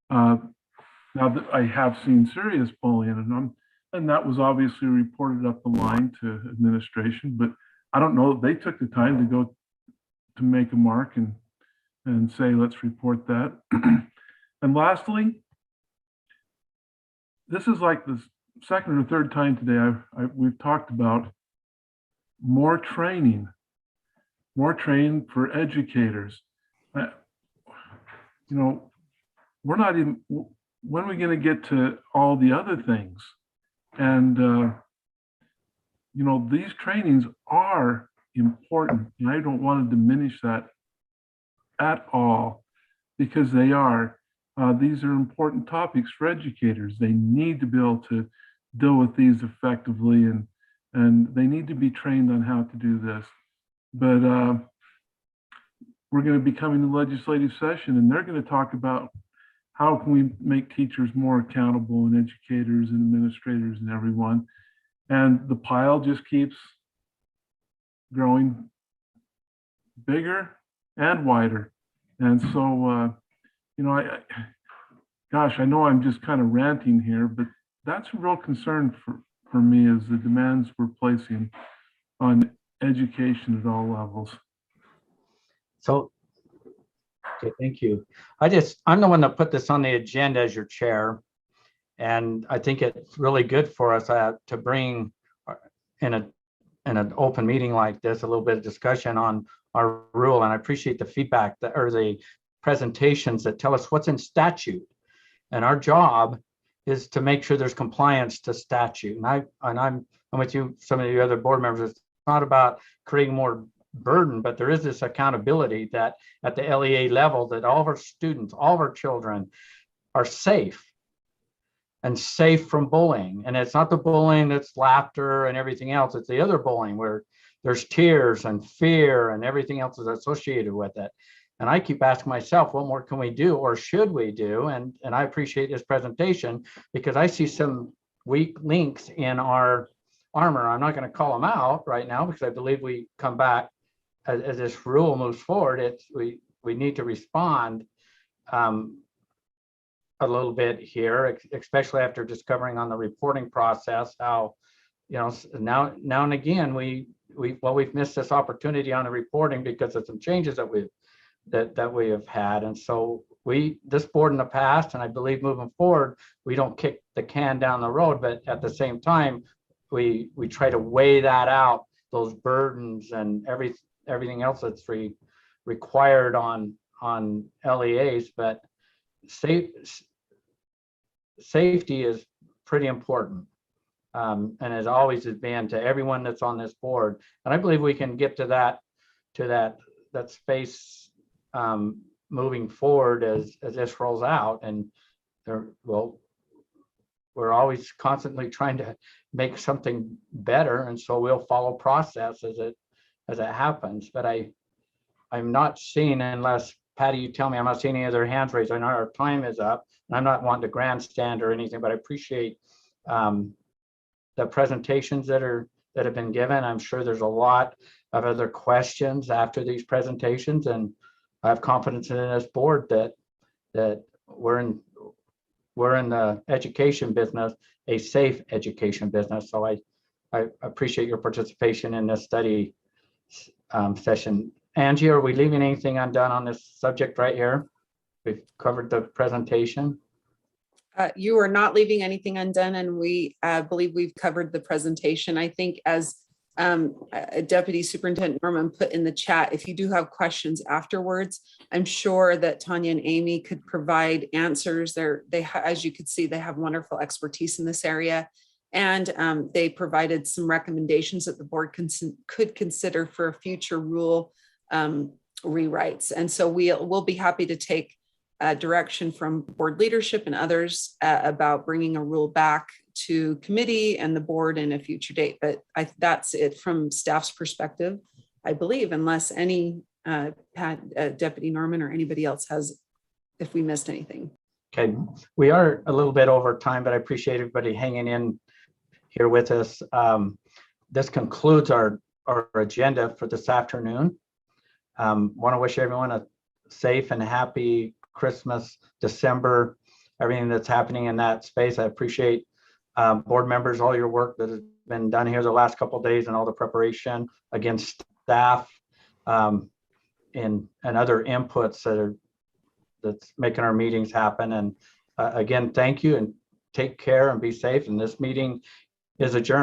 Speaker 16: Now that I have seen serious bullying, and that was obviously reported up the line to administration, but I don't know if they took the time to go to make a mark and say, let's report that. And lastly, this is like the second or third time today we've talked about more training for educators. You know, we're not even, when are we going to get to all the other things? And, you know, these trainings are important, and I don't want to diminish that at all, because they are. These are important topics for educators. They need to be able to deal with these effectively, and they need to be trained on how to do this. But we're going to be coming to legislative session, and they're going to talk about how can we make teachers more accountable, and educators and administrators and everyone. And the pile just keeps growing bigger and wider. And so, you know, gosh, I know I'm just kind of ranting here, but that's a real concern for me, is the demands we're placing on education at all levels.
Speaker 1: So, okay, thank you. I'm the one that put this on the agenda as your chair. And I think it's really good for us to bring in an open meeting like this, a little bit of discussion on our rule. And I appreciate the feedback or the presentations that tell us what's in statute. And our job is to make sure there's compliance to statute. And I'm with you, some of the other board members. It's not about creating more burden, but there is this accountability that at the LEA level, that all of our students, all of our children are safe and safe from bullying. And it's not the bullying that's laughter and everything else. It's the other bullying where there's tears and fear and everything else is associated with it. And I keep asking myself, what more can we do or should we do? And I appreciate this presentation because I see some weak links in our armor. I'm not going to call them out right now because I believe we come back as this rule moves forward. We need to respond a little bit here, especially after discovering on the reporting process how, you know, now and again we've missed this opportunity on the reporting because of some changes that we have had. And so this board in the past, and I believe moving forward, we don't kick the can down the road, but at the same time we try to weigh that out, those burdens and everything else that's required on LEAs. But safety is pretty important. and as always has been to everyone that's on this board. And I believe we can get to that space moving forward as this rolls out. And we're always constantly trying to make something better, and so we'll follow process as it happens. But I'm not seeing, unless Patty, you tell me, I'm not seeing any other hands raised. I know our time is up. I'm not wanting to grandstand or anything, but I appreciate the presentations that have been given. I'm sure there's a lot of other questions after these presentations, and I have confidence in this board that we're in the education business, a safe education business. So I appreciate your participation in this study session. Angie, are we leaving anything undone on this subject right here? We've covered the presentation.
Speaker 12: You are not leaving anything undone, and we believe we've covered the presentation. I think, as Deputy Superintendent Norman put in the chat, if you do have questions afterwards, I'm sure that Tanya and Amy could provide answers. As you could see, they have wonderful expertise in this area, and they provided some recommendations that the board could consider for future rule rewrites. And so we'll be happy to take direction from board leadership and others about bringing a rule back to committee and the board in a future date. But that's it from staff's perspective, I believe, unless any Deputy Norman or anybody else has, if we missed anything.
Speaker 1: Okay, we are a little bit over time, but I appreciate everybody hanging in here with us. This concludes our agenda for this afternoon. Want to wish everyone a safe and happy Christmas, December, everything that's happening in that space. I appreciate board members, all your work that has been done here the last couple of days and all the preparation, against staff and other inputs that's making our meetings happen. And again, thank you, and take care and be safe. And this meeting is adjourned.